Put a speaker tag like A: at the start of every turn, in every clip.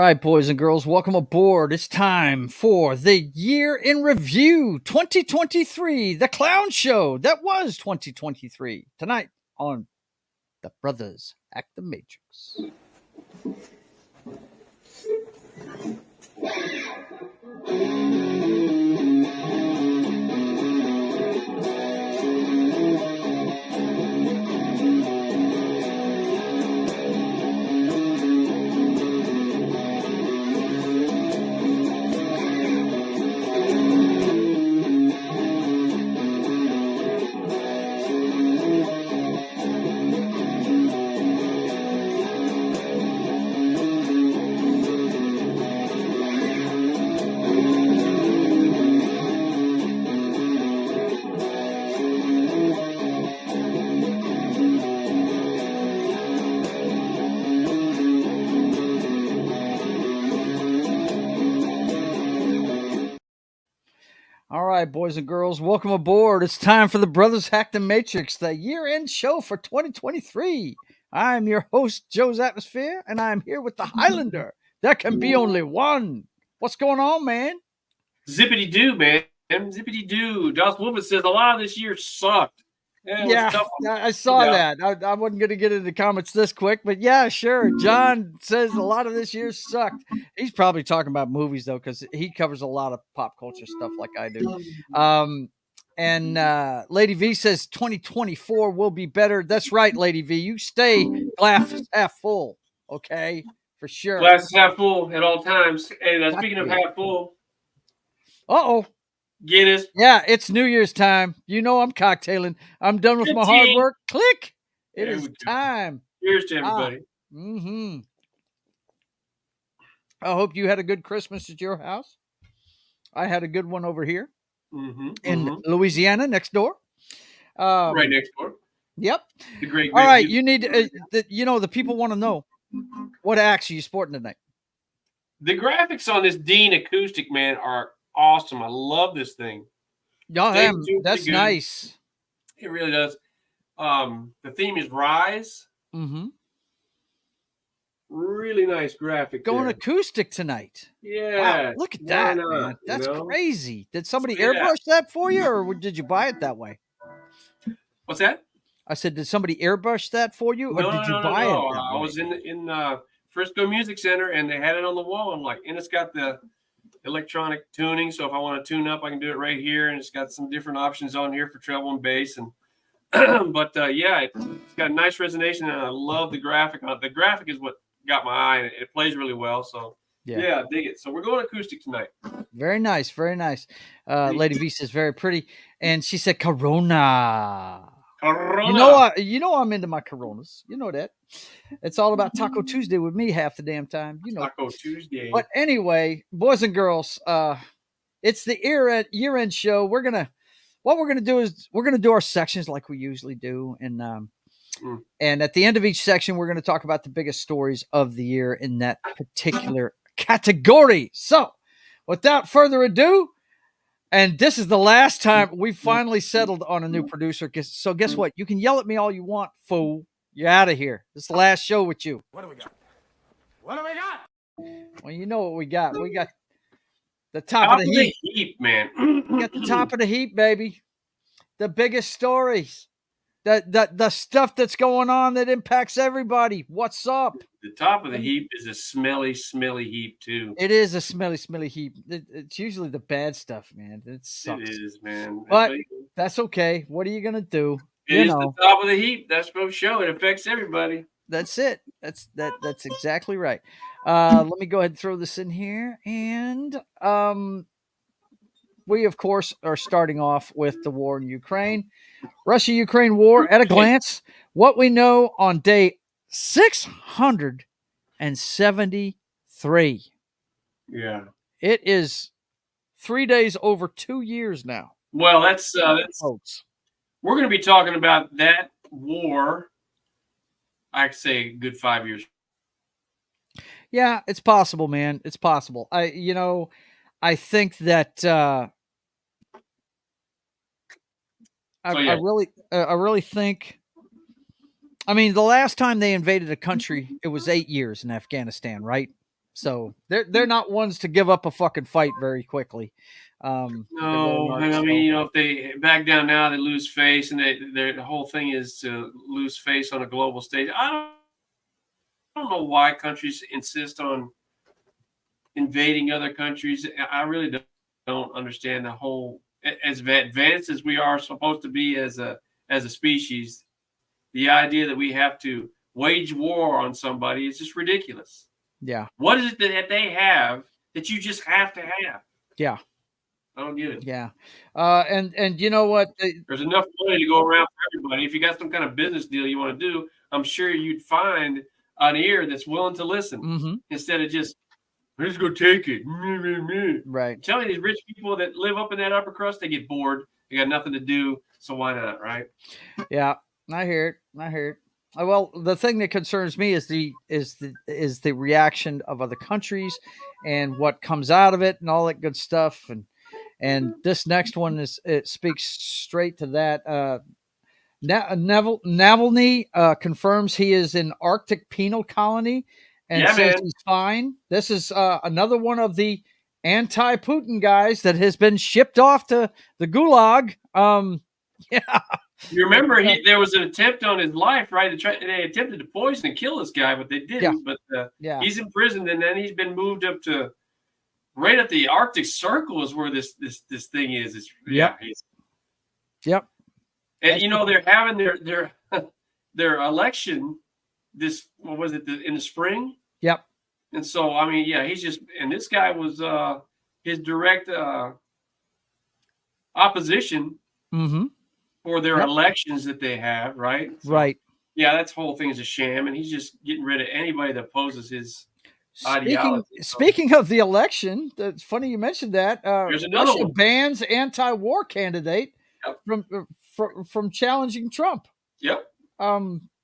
A: right, boys and girls, welcome aboard. It's time for the year in review 2023, the clown show that was 2023. Tonight on The Brothers Act the Matrix. All right, boys and girls, welcome aboard. It's time for the Brothers Hack the Matrix, the year-end show for 2023. I'm your host, Joe's Atmosphere, and I'm here with the Highlander. There can be only one. What's going on, man?
B: Zippity doo, man. Zippity doo. Joss Wolfman says a lot of this year sucked.
A: Yeah, I saw that. I wasn't going to get into the comments this quick, but yeah, sure. John says a lot of this year sucked. He's probably talking about movies, though, because he covers a lot of pop culture stuff like I do. And Lady V says 2024 will be better. That's right, Lady V. You stay glass half full, okay? For sure.
B: Glass is half full at all times. And speaking of half full.
A: Uh-oh.
B: Guinness.
A: Yeah, it's New Year's time. You know I'm cocktailing. I'm done with my hard work. Click. It is time.
B: Cheers to everybody.
A: I hope you had a good Christmas at your house. I had a good one over here in Louisiana, next door.
B: Right next door.
A: Yep.
B: The great.
A: All right, you need. The people want to know what acts are you sporting tonight.
B: The graphics on this Dean acoustic, man, are awesome. I love this thing.
A: That's nice.
B: It really does. The theme is Rise. Really nice graphic.
A: Going acoustic tonight.
B: Yeah.
A: Wow, look at that, man. That's crazy. Did somebody airbrush that for you, or did you buy it that way?
B: What's that?
A: I said, did somebody airbrush that for you, or did you buy it?
B: I was in Frisco Music Center, and they had it on the wall. And it's got the electronic tuning, so if I want to tune up, I can do it right here, and it's got some different options on here for treble and bass. And it's got a nice resonation, and I love the graphic on it. The graphic is what got my eye, and it plays really well. So I dig it. So we're going acoustic tonight. Very nice, very nice.
A: Lady V says very pretty, and she said Corona. You know I'm into my Coronas. You know that. It's all about Taco Tuesday with me half the damn time. You know.
B: Taco Tuesday.
A: But anyway, boys and girls, it's the year-end show. What we're gonna do is we're gonna do our sections like we usually do, and at the end of each section, we're gonna talk about the biggest stories of the year in that particular category. So, without further ado. And this is the last time we finally settled on a new producer. So guess what? You can yell at me all you want, fool. You're out of here. This is the last show with you.
C: What do we got?
A: Well, you know what we got. We got the top of the
B: heap, man.
A: We got the top of the heap, baby. The biggest stories. The stuff that's going on that impacts everybody. What's up?
B: The top of the heap is a smelly, smelly heap, too.
A: It is a smelly, smelly heap. It's usually the bad stuff, man. It sucks.
B: It is, man.
A: But that's okay. What are you going to do?
B: It is the top of the heap. That's supposed to show. It affects everybody.
A: That's it. That's exactly right. Let me go ahead and throw this in here. And we, of course, are starting off with the war in Ukraine. Russia-Ukraine war at a glance. What we know on day 673.
B: Yeah.
A: It is 3 days over 2 years now.
B: Well, that's
A: folks.
B: We're going to be talking about that war, I could say, a good 5 years.
A: Yeah, it's possible, man. It's possible. I think that I really think. I mean, the last time they invaded a country, it was 8 years in Afghanistan, right? So they're not ones to give up a fucking fight very quickly.
B: No, and I mean, if they back down now, they lose face, and the whole thing is to lose face on a global stage. I don't know why countries insist on invading other countries. I really don't understand the whole. As advanced as we are supposed to be as a species, the idea that we have to wage war on somebody is just ridiculous.
A: Yeah.
B: What is it that they have that you just have to have?
A: Yeah.
B: I don't get it.
A: Yeah. And you know what?
B: There's enough money to go around for everybody. If you got some kind of business deal you want to do, I'm sure you'd find an ear that's willing to listen instead of just, let's go take it.
A: Right.
B: I'm telling you, these rich people that live up in that upper crust, they get bored. They got nothing to do. So why not, right?
A: Yeah. I hear it. Well, the thing that concerns me is the reaction of other countries and what comes out of it and all that good stuff. And this next one it speaks straight to that. Navalny confirms he is in Arctic penal colony and says he's fine. This is another one of the anti-Putin guys that has been shipped off to the Gulag. Yeah.
B: You remember there was an attempt on his life, right? They attempted to poison and kill this guy, but they didn't.
A: Yeah.
B: But he's in prison, and then he's been moved up to right at the Arctic Circle is where this thing is.
A: Yep.
B: And they're having their election what was it in the spring?
A: Yep.
B: And so I mean, he's just, and this guy was his direct opposition for their elections that they have, right? So,
A: right.
B: Yeah, that whole thing is a sham, and he's just getting rid of anybody that opposes his ideology.
A: Speaking of the election, it's funny you mentioned that.
B: There's another
A: Russia
B: one.
A: bans anti-war candidate from challenging Trump.
B: Yep.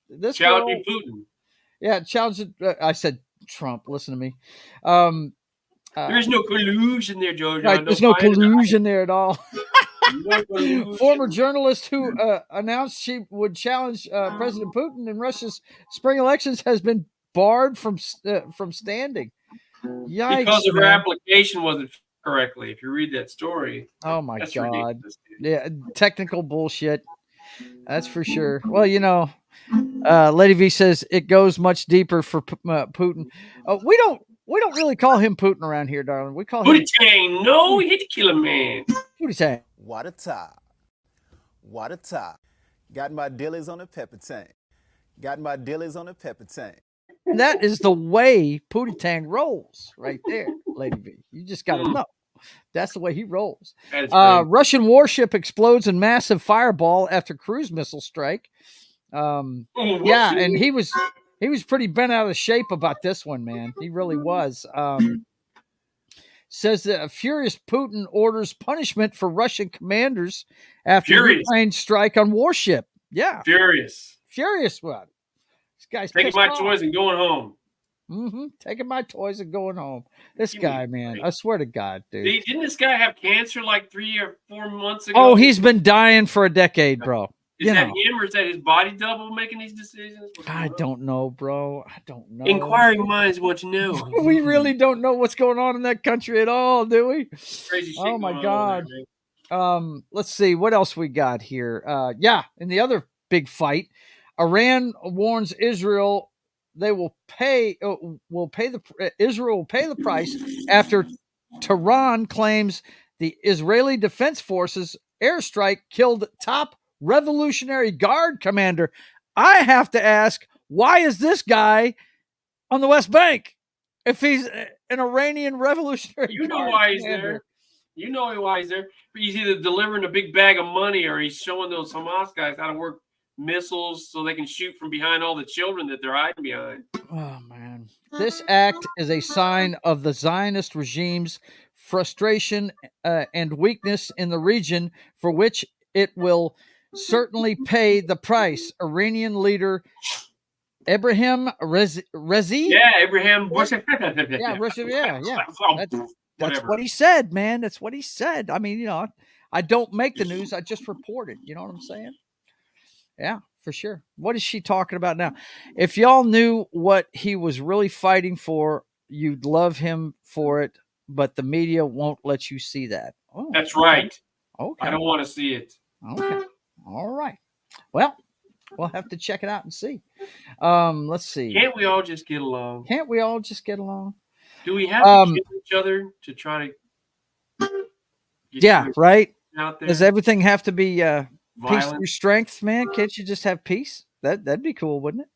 A: This
B: challenging Putin.
A: Yeah, challenging. I said Trump. Listen to me.
B: There's no collusion there, George.
A: Right, there's no collusion there at all. Former journalist who announced she would challenge President Putin in Russia's spring elections has been barred from standing. Yikes,
B: because of her application wasn't correctly. If you read that story,
A: oh my God,
B: ridiculous.
A: Yeah, technical bullshit. That's for sure. Well, Lady V says it goes much deeper for Putin. We don't really call him Putin around here, darling. We call him
B: Putin. No, he had to kill a man.
A: Putin.
D: What a top. What a top. Got my dillies on a pepper tank.
A: That is the way Putin rolls right there, Lady V. You just got to know. That's the way he rolls. Russian warship explodes in massive fireball after cruise missile strike. And he was pretty bent out of shape about this one, man. He really was. Says that a furious Putin orders punishment for Russian commanders after Ukraine strike on warship. Yeah.
B: Furious.
A: What? This guy's
B: taking my toys and going home.
A: Taking my toys and going home. This guy, man. I swear to God, dude.
B: Didn't this guy have cancer like 3 or 4 months ago?
A: Oh, he's been dying for a decade, bro.
B: Is that him or is that his body double making these decisions?
A: I don't know, bro. I don't know.
B: Inquiring minds want to know.
A: We really don't know what's going on in that country at all, do we?
B: Crazy shit.
A: Oh my God. Let's see what else we got here. In the other big fight, Iran warns Israel Israel will pay the price after Tehran claims the Israeli Defense Forces airstrike killed top Revolutionary Guard commander. I have to ask, why is this guy on the West Bank if he's an Iranian Revolutionary Guard?
B: Why he's there. You know why he's there. He's either delivering a big bag of money or he's showing those Hamas guys how to work missiles so they can shoot from behind all the children that they're hiding behind.
A: Oh, man. This act is a sign of the Zionist regime's frustration and weakness in the region, for which it will certainly pay the price. Iranian leader Ibrahim Raisi.
B: Yeah, Ibrahim.
A: That's what he said, man. That's what he said. I mean, I don't make the news. I just report it. You know what I'm saying? Yeah, for sure. What is she talking about now? If y'all knew what he was really fighting for you'd love him for it, but the media won't let you see that. Oh,
B: That's right.
A: Okay.
B: I don't want to see it.
A: Okay. All right. Well, we'll have to check it out and see. Let's see.
B: Can't we all just get along?
A: Can't we all just get along?
B: Do we have to kill each other to try to get
A: right.
B: out there?
A: Does everything have to be peace
B: Violent?
A: through strength, man? Can't you just have peace? That'd be cool, wouldn't it?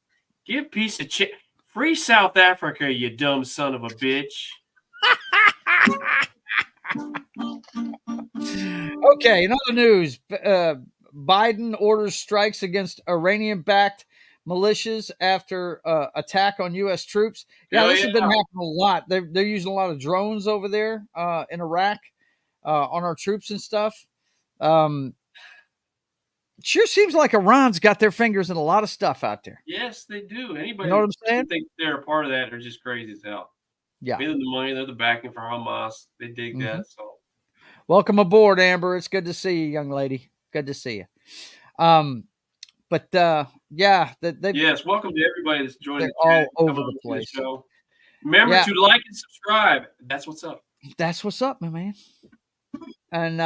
B: Give peace a chance. Free South Africa, you dumb son of a bitch.
A: Okay, in other news, Biden orders strikes against Iranian-backed militias after attack on U.S. troops. Yeah, this has been happening a lot. They're using a lot of drones over there in Iraq on our troops and stuff. Sure seems like Iran's got their fingers in a lot of stuff out there.
B: Yes, they do. Anybody
A: know what I'm saying?
B: think they're a part of that are just crazy as hell.
A: Yeah.
B: They're the money, they're the backing for Hamas. They dig that. So
A: welcome aboard, Amber. It's good to see you, young lady. Good to see you. But yeah,
B: yes, welcome to everybody that's joining the
A: all
B: chat.
A: over the place.
B: Show. Remember to like and subscribe. That's what's up.
A: That's what's up, my man. And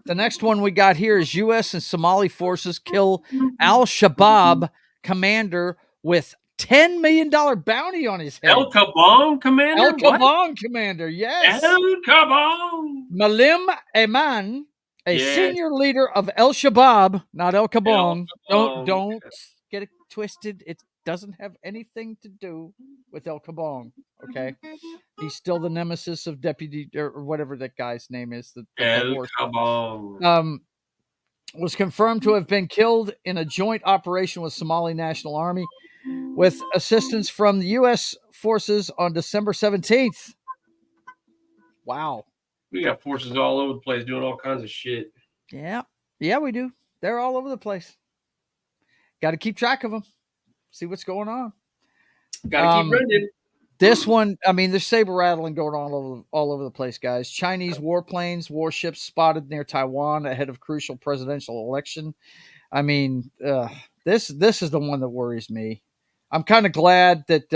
A: the next one we got here is U.S. and Somali forces kill al-Shabaab commander with $10 million bounty on his head.
B: El Kabong commander?
A: El Kabong commander, yes.
B: El Kabong.
A: Malim Eman, a senior leader of al-Shabaab, not El Kabong. Don't get it twisted. It doesn't have anything to do with El Kabong, okay? He's still the nemesis of Deputy or whatever that guy's name is.
B: El Kabong.
A: Was confirmed to have been killed in a joint operation with Somali National Army with assistance from the U.S. forces on December 17th. Wow.
B: We got forces all over the place doing all kinds of shit.
A: Yeah. Yeah, we do. They're all over the place. Got to keep track of them. See what's going on.
B: Got to keep running.
A: This one, I mean, there's saber rattling going on all over the place, guys. Chinese warplanes, warships spotted near Taiwan ahead of crucial presidential election. I mean, this is the one that worries me. I'm kind of glad that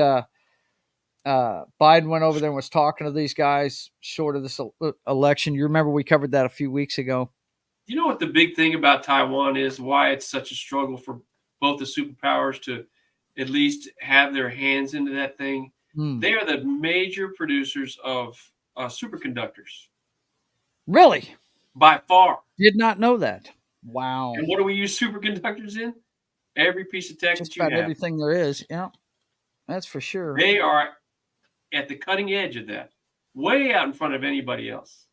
A: Biden went over there and was talking to these guys short of this election. You remember we covered that a few weeks ago.
B: You know what the big thing about Taiwan is? Why it's such a struggle for both the superpowers to at least have their hands into that thing? They are the major producers of superconductors.
A: Really?
B: By far.
A: Did not know that. Wow.
B: And what do we use superconductors in? Every piece of tech
A: just
B: that you
A: about
B: have.
A: Everything there is. Yeah, that's for sure.
B: They are at the cutting edge of that. Way out in front of anybody else.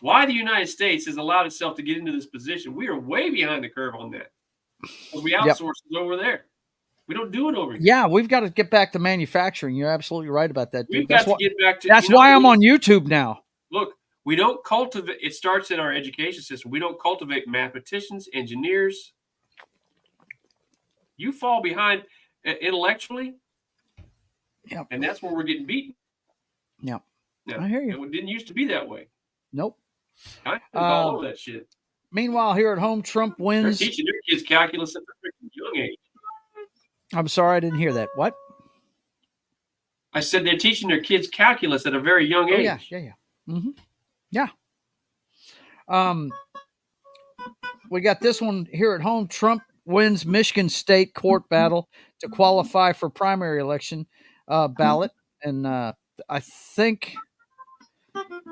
B: Why the United States has allowed itself to get into this position, we are way behind the curve on that. Because we outsource it over there. We don't do it over here.
A: Yeah, we've got to get back to manufacturing. You're absolutely right about that, dude.
B: We've got to get back to.
A: That's why I'm on YouTube now.
B: Look, we don't cultivate. It starts in our education system. We don't cultivate mathematicians, engineers. You fall behind intellectually, and that's where we're getting beaten.
A: Yeah, I hear you.
B: It didn't used to be that way.
A: Nope.
B: All over that shit.
A: Meanwhile, here at home, Trump wins.
B: They're teaching their kids calculus at a freaking young age.
A: I'm sorry, I didn't hear that. What?
B: I said they're teaching their kids calculus at a very young age.
A: Yeah. Mm-hmm. Yeah. We got this one here at home. Trump wins Michigan State court battle to qualify for primary election ballot, and I think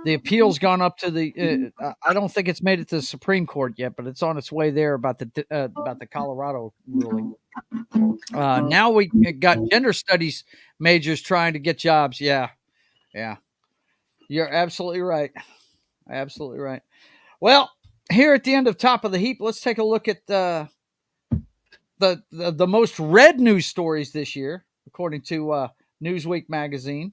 A: the appeal's gone up to the. I don't think it's made it to the Supreme Court yet, but it's on its way there about the Colorado ruling. Now we got gender studies majors trying to get jobs. Yeah. You're absolutely right. Absolutely right. Well, here at the end of Top of the Heap, let's take a look at the most read news stories this year, according to Newsweek magazine.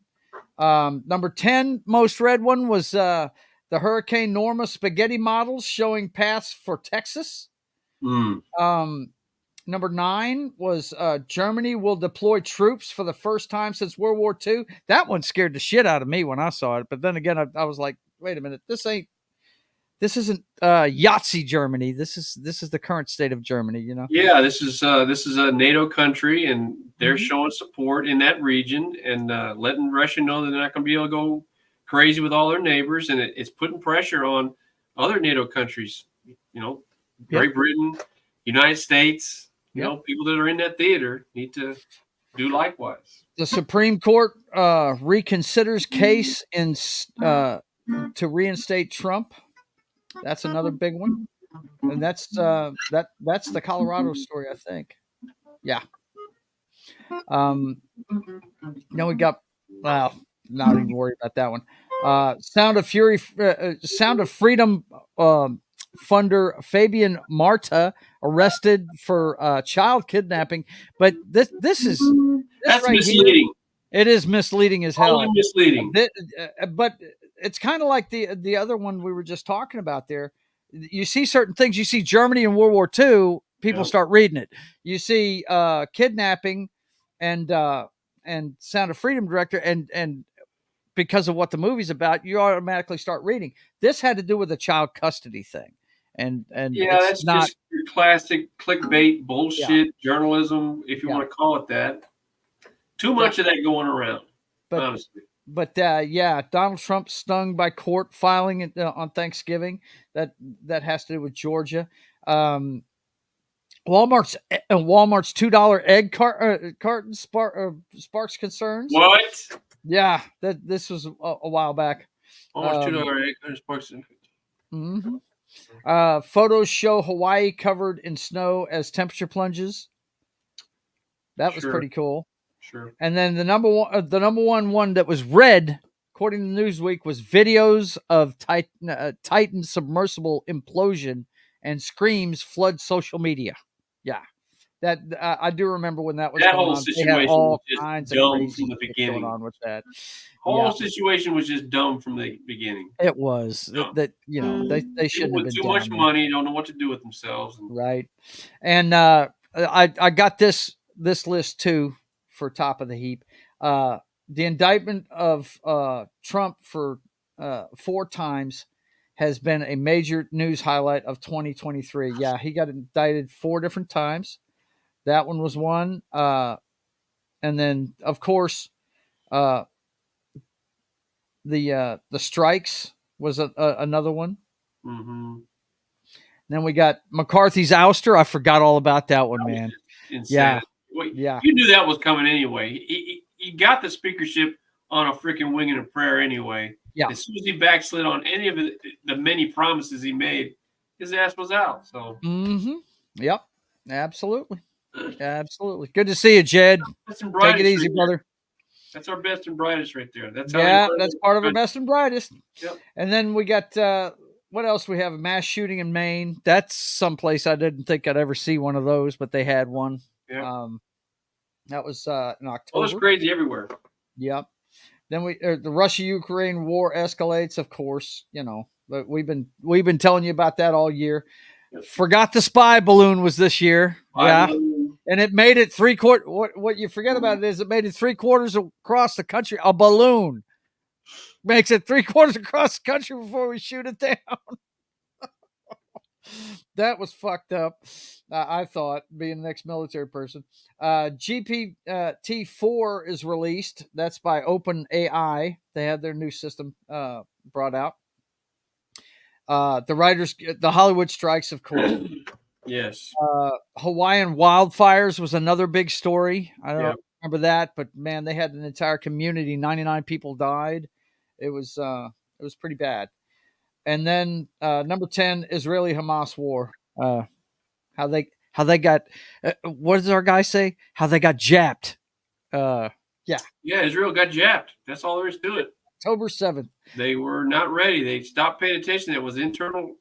A: Number 10 most read one was the Hurricane Norma spaghetti models showing paths for Texas. Number 9 was Germany will deploy troops for the first time since World War II. That one scared the shit out of me when I saw it. But then again, I was like, wait a minute, this ain't this isn't Yahtzee Germany. This is the current state of Germany. You know.
B: Yeah, this is a NATO country, and they're
A: Mhm.
B: showing support in that region and letting Russia know that they're not going to be able to go crazy with all their neighbors, and it's putting pressure on other NATO countries. You know, Great Britain, United States. You know, people that are in that theater need to do likewise.
A: The Supreme Court reconsiders case in to reinstate Trump. That's another big one, and that's the Colorado story, I think. Yeah. Now we got not even worried about that one. Sound of Fury, Sound of Freedom funder Fabian Marta arrested for child kidnapping, but this
B: That's
A: right
B: misleading.
A: Here, it is misleading as hell.
B: Totally misleading.
A: But it's kind of like the other one we were just talking about there. You see certain things. You see Germany in World War II, people start reading it. You see kidnapping and Sound of Freedom director, and because of what the movie's about, you automatically start reading. This had to do with a child custody thing. And
B: yeah, that's not just your classic clickbait bullshit journalism, if you want to call it that. Too much of that going around, honestly.
A: But Donald Trump stung by court filing on Thanksgiving. That has to do with Georgia. Walmart's $2 egg carton sparks concerns.
B: What?
A: Yeah, this was a while back.
B: Almost $2 egg sparks.
A: Mm-hmm. Photos show Hawaii covered in snow as temperature plunges. That was pretty cool.
B: Sure.
A: And then the number one that was red, according to Newsweek, was videos of Titan submersible implosion and screams flood social media. Yeah, that I do remember when that was
B: that
A: going
B: whole
A: on.
B: situation
A: They had all
B: was just
A: kinds
B: dumb
A: of crazy
B: from the beginning.
A: going on with that.
B: Whole situation was just dumb from the beginning.
A: It was that they shouldn't have been
B: too much money, don't know what to do with themselves.
A: Right. And I got this list too for top of the heap. The indictment of Trump for 4 times has been a major news highlight of 2023. Yeah, he got indicted 4 different times. That one was one. And then, of course, the strikes was another one.
B: Mm-hmm.
A: Then we got McCarthy's ouster. I forgot all about that one, man.
B: Insane. Yeah. You knew that was coming anyway. He got the speakership on a freaking wing and a prayer anyway.
A: Yeah.
B: As soon as he backslid on any of the many promises he made, his ass was out. So.
A: Mm-hmm. Yep. Absolutely. Absolutely. Good to see you, Jed. Take it easy, brother.
B: That's our best and brightest right there. That's
A: part of our best and brightest.
B: Yep.
A: And then we got what else we have? A mass shooting in Maine. That's someplace I didn't think I'd ever see one of those, but they had one.
B: Yeah.
A: That was in October.
B: Well, it's crazy everywhere.
A: Yep. Then the Russia-Ukraine war escalates, of course, but we've been telling you about that all year. Yep. Forgot the spy balloon was this year. And it made it 3/4. What you forget about it is it made it 3/4 across the country. A balloon makes it 3/4 across the country before we shoot it down. That was fucked up. I thought, being an ex-military person. GPT-4 is released. That's by OpenAI. They had their new system brought out. The Hollywood strikes, of course.
B: Yes.
A: Hawaiian wildfires was another big story. I don't remember that, but man, they had an entire community. 99 people died. It was pretty bad. And then number 10, Israeli-Hamas war. How they got what does our guy say? How they got japped.
B: Yeah, Israel got japped. That's all there is to it.
A: October 7th.
B: They were not ready. They stopped paying attention. It was internal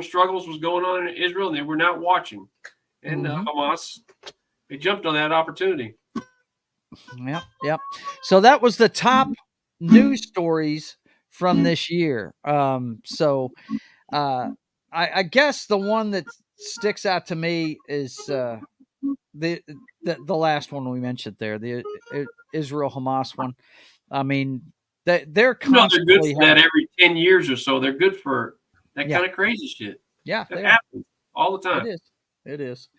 B: struggles was going on in Israel, and they were not watching. And Hamas, they jumped on that opportunity.
A: Yep. So that was the top news stories from this year. I guess the one that sticks out to me is the last one we mentioned there, the Israel Hamas one. I mean, they're constantly
B: that every 10 years or so. They're good for that kind of crazy shit.
A: Yeah,
B: that happens all the time.
A: It is.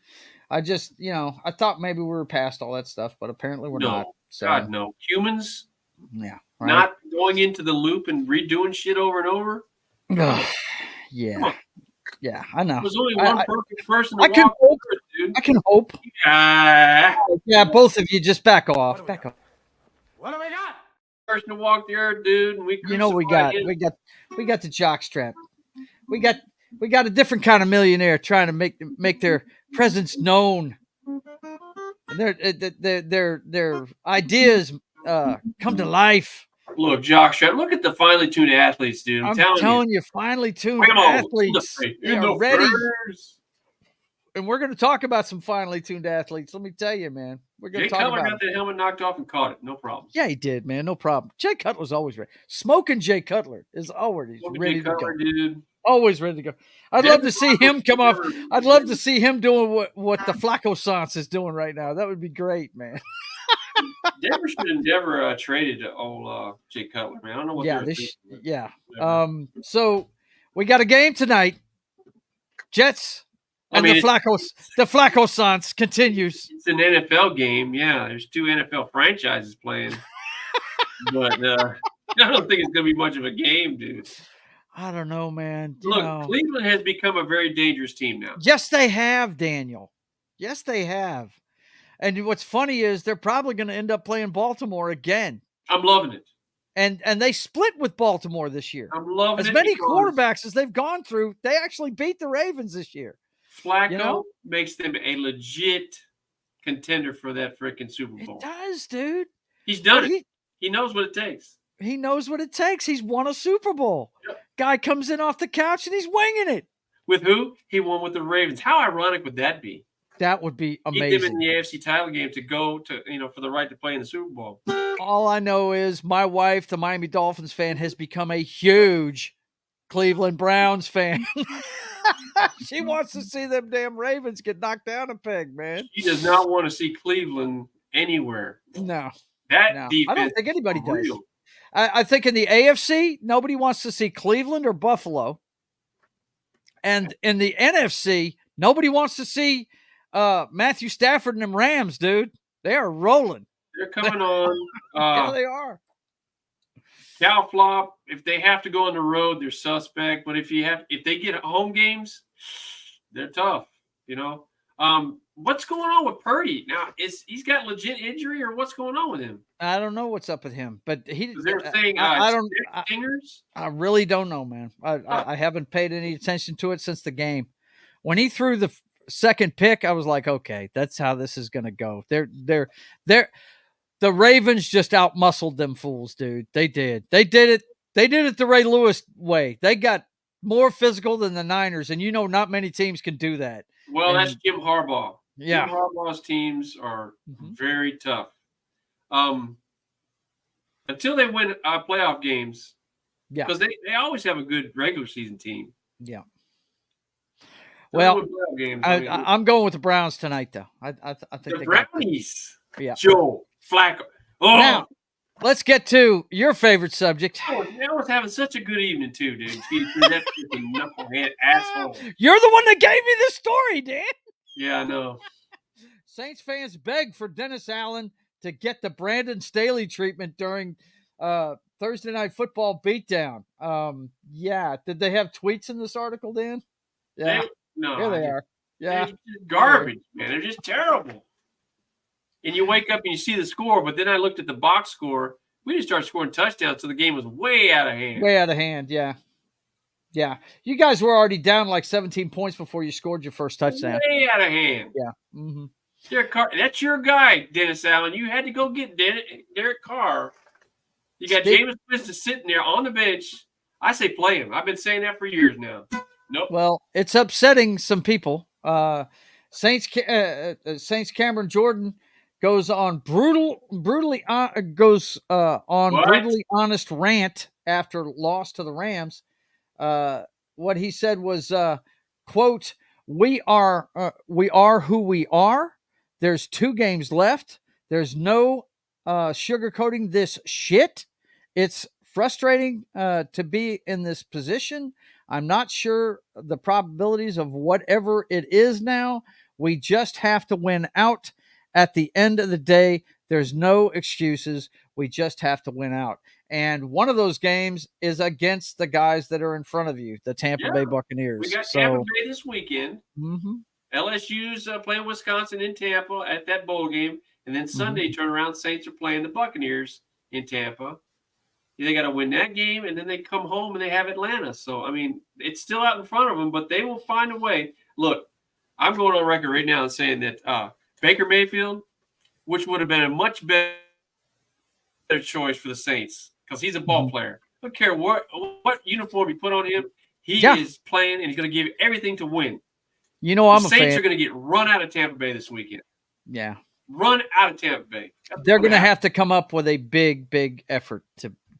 A: I just, I thought maybe we were past all that stuff, but apparently we're not. So,
B: God, no. Humans
A: right?
B: not going into the loop and redoing shit over and over.
A: Yeah. Yeah, I know.
B: There's only one perfect person to
A: I can
B: walk
A: hope,
B: through it, dude.
A: I can hope. Yeah, both of you just back off. Back off.
C: What do we got?
B: Person to walk the earth, dude, and we
A: got the jock strap. We got a different kind of millionaire trying to make their presence known. Their ideas come to life.
B: Look, jockstrap. Look at the finely tuned athletes, dude. I'm telling you,
A: finely tuned athletes. They are ready. And we're going to talk about some finely tuned athletes. Let me tell you, man. We're going to talk about.
B: Jay Cutler got the helmet knocked off and caught it. No problem.
A: Yeah, he did, man. No problem. Jay Cutler's always ready. Smoking Jay Cutler is always ready to go. Dude. Always ready to go. I'd love to see him come off. I'd love to see him doing what the Flacco Sans is doing right now. That would be great, man.
B: Denver should have never traded old Jay Cutler, man. I don't know what they're thinking.
A: So we got a game tonight. Jets and the Flacco Sans continues.
B: It's an NFL game. Yeah, there's 2 NFL franchises playing. But I don't think it's going to be much of a game, dude.
A: I don't know, man.
B: Look, Cleveland has become a very dangerous team now.
A: Yes, they have, Daniel. Yes, they have. And what's funny is they're probably going to end up playing Baltimore again.
B: I'm loving it.
A: And they split with Baltimore this year.
B: I'm loving it.
A: As many quarterbacks as they've gone through, they actually beat the Ravens this year.
B: Flacco makes them a legit contender for that freaking Super Bowl.
A: It does, dude.
B: He's done it. He knows what it takes.
A: He knows what it takes. He's won a Super Bowl. Yep. Guy comes in off the couch and he's winging it.
B: With who? He won with the Ravens. How ironic would that be?
A: That would be amazing.
B: Keep them in the AFC title game to go to, for the right to play in the Super Bowl.
A: All I know is my wife, the Miami Dolphins fan, has become a huge Cleveland Browns fan. She wants to see them damn Ravens get knocked down a peg, man.
B: She does not want to see Cleveland anywhere.
A: No.
B: Defense.
A: I don't think anybody does. I think in the AFC, nobody wants to see Cleveland or Buffalo. And in the NFC, nobody wants to see Matthew Stafford and them Rams, dude. They are rolling.
B: They're coming on.
A: Yeah, they are.
B: Cal flop. If they have to go on the road, they're suspect. But if they get home games, they're tough. What's going on with Purdy now? He's got legit injury, or what's going on with him?
A: I don't know what's up with him, but
B: they're saying
A: I really don't know, man. I haven't paid any attention to it since the game. When he threw the second pick, I was like, okay, that's how this is going to go. The Ravens just outmuscled them fools, dude. They did it the Ray Lewis way. They got more physical than the Niners, and not many teams can do that.
B: Well, that's Jim Harbaugh.
A: Yeah.
B: Jim Harbaugh's teams are very tough. Until they win playoff games. Yeah. Because they always have a good regular season team.
A: Yeah. Well, I'm going with the Browns tonight, though. I think
B: the Brownies.
A: Yeah.
B: Joe Flacco. Oh.
A: Now, let's get to your favorite subject.
B: I was having such a good evening, too, dude. That freaking knucklehead asshole.
A: You're the one that gave me this story, Dan.
B: Yeah, I know.
A: Saints fans beg for Dennis Allen to get the Brandon Staley treatment during Thursday Night Football beatdown. Yeah. Did they have tweets in this article, Dan? Yeah. Here they are. Yeah.
B: They're just garbage, man. They're just terrible. And you wake up and you see the score, but then I looked at the box score. We didn't start scoring touchdowns, so the game was way out of hand.
A: Way out of hand, yeah. Yeah. You guys were already down like 17 points before you scored your first touchdown.
B: Way out of hand.
A: Yeah. Mm-hmm.
B: That's your guy, Dennis Allen. You had to go get Derek Carr. You got Jameis Winston sitting there on the bench. I say play him. I've been saying that for years now. Nope.
A: Well, it's upsetting some people. Saints Cameron Jordan goes on brutally honest rant after loss to the Rams. What he said was, quote, we are who we are. There's 2 games left. There's no sugarcoating this shit. It's frustrating to be in this position. I'm not sure the probabilities of whatever it is now. We just have to win out. At the end of the day, there's no excuses. We just have to win out. And one of those games is against the guys that are in front of you, the Tampa Bay Buccaneers.
B: We got Tampa Bay this weekend.
A: Mm-hmm.
B: LSU's playing Wisconsin in Tampa at that bowl game. And then Sunday, turn around, Saints are playing the Buccaneers in Tampa. They got to win that game, and then they come home and they have Atlanta. So, I mean, it's still out in front of them, but they will find a way. Look, I'm going on record right now and saying that Baker Mayfield, which would have been a much better choice for the Saints because he's a ball player. I don't care what uniform you put on him. He is playing, and he's going to give everything to win.
A: You know, I'm a fan.
B: The Saints are going to get run out of Tampa Bay this weekend.
A: Yeah.
B: Run out of Tampa Bay.
A: They're going to have to come up with a big effort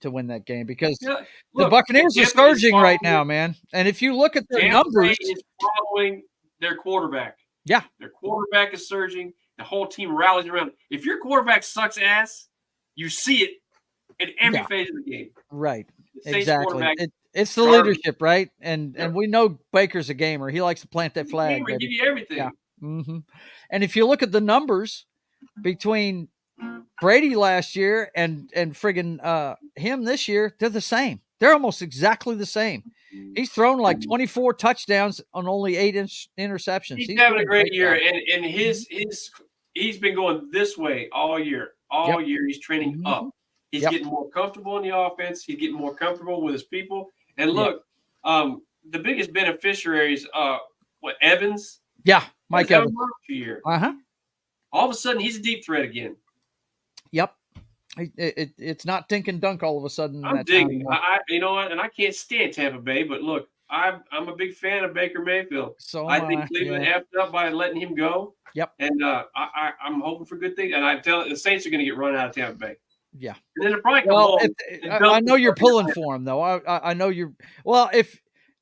A: to win that game because the Buccaneers are surging right now, man. And if you look at their numbers,
B: is following their quarterback.
A: Yeah,
B: their quarterback is surging. The whole team rallies around. If your quarterback sucks ass, you see it in every phase of the game.
A: Right. Exactly. It's the leadership, right? And we know Baker's a gamer. He likes to plant that flag.
B: He give you everything.
A: Yeah. Mm-hmm. And if you look at the numbers between Brady last year and friggin' him this year, they're the same. They're almost exactly the same. He's thrown like 24 touchdowns on only 8 interceptions.
B: He's having a great year, and he's been going this way all year. All year he's training up. He's getting more comfortable in the offense. He's getting more comfortable with his people. And look, the biggest beneficiaries, Evans?
A: Yeah, Mike Evans.
B: All of a sudden, he's a deep threat again.
A: Yep. It's not dink and dunk all of a sudden.
B: I'm digging. You know what? And I can't stand Tampa Bay, but look, I'm a big fan of Baker Mayfield.
A: So
B: I think Cleveland effed up by letting him go.
A: Yep.
B: And I'm hoping for good things. And I tell the Saints are going to get run out of Tampa Bay.
A: Yeah.
B: And then they'll probably come home.
A: I know you're pulling for him, though. I know you're. Well,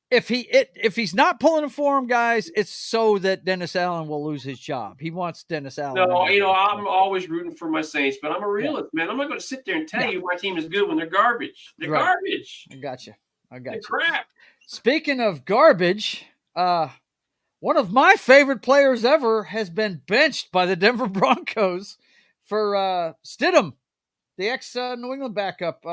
A: if he's not pulling it for him, guys, it's so that Dennis Allen will lose his job. He wants Dennis Allen.
B: No, you know, I'm always rooting for my Saints, but I'm a realist, man. I'm not going to sit there and tell you my team is good when they're garbage. They're garbage.
A: I got you.
B: They're crap. Speaking
A: of garbage, one of my favorite players ever has been benched by the Denver Broncos for Stidham, the ex-New England backup.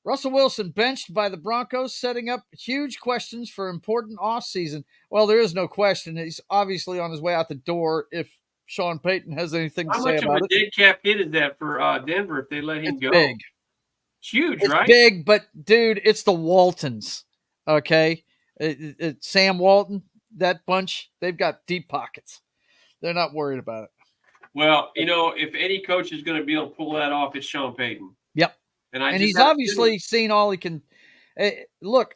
A: Russell Wilson benched by the Broncos, setting up huge questions for important offseason. Well, there is no question. He's obviously on his way out the door if Sean Payton has anything to say about it.
B: How much of a dead cap hit is that for Denver if they let him go?
A: Big.
B: It's huge,
A: it's
B: right?
A: It's big, but, dude, it's the Waltons, okay? Sam Walton, that bunch, they've got deep pockets. They're not worried about it.
B: Well, you know, if any coach is going to be able to pull that off, it's Sean Payton.
A: Yep. And he's obviously seen all he can. Look,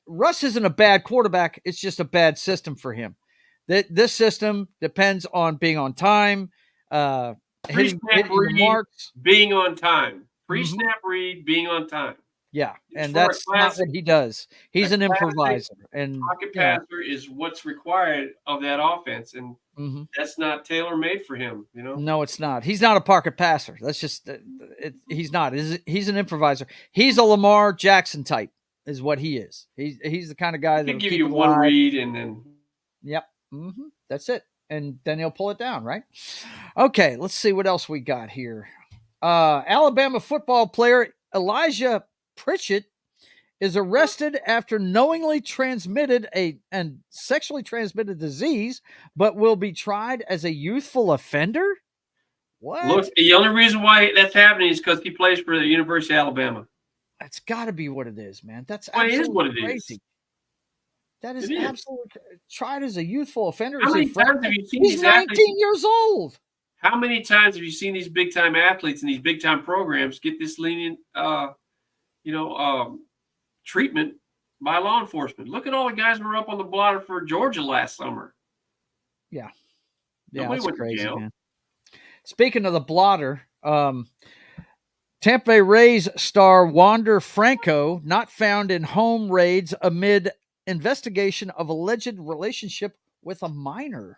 A: Russ isn't a bad quarterback. It's just a bad system for him. This system depends on being on time, hitting the marks.
B: Being on time. Pre-snap read, being on time.
A: Yeah, and that's not what he does. He's an improviser. And
B: pocket passer is what's required of that offense, and that's not tailor-made for him, you know?
A: No, it's not. He's not a pocket passer. That's just he's not. He's an improviser. He's a Lamar Jackson type is what he is. He's the kind of guy that
B: can give you one read and then
A: Yep. That's it. And then he'll pull it down, right? Okay, let's see what else we got here. Alabama football player Elijah Pritchett is arrested after knowingly transmitted and sexually transmitted disease, but will be tried as a youthful offender. What?
B: Look, the only reason why that's happening is because he plays for the University of Alabama.
A: That's got to be what it is, man. That's
B: absolutely
A: crazy. That is absolutely tried as a youthful offender.
B: How many times have you seen
A: He's 19 years old.
B: How many times have you seen these big time athletes in these big time programs get this lenient, treatment by law enforcement? Look at all the guys who were up on the blotter for Georgia last summer.
A: Yeah,
B: nobody
A: that's
B: went to jail.
A: Man. Speaking of the blotter, Tampa Bay Rays star Wander Franco not found in home raids amid investigation of alleged relationship with a minor.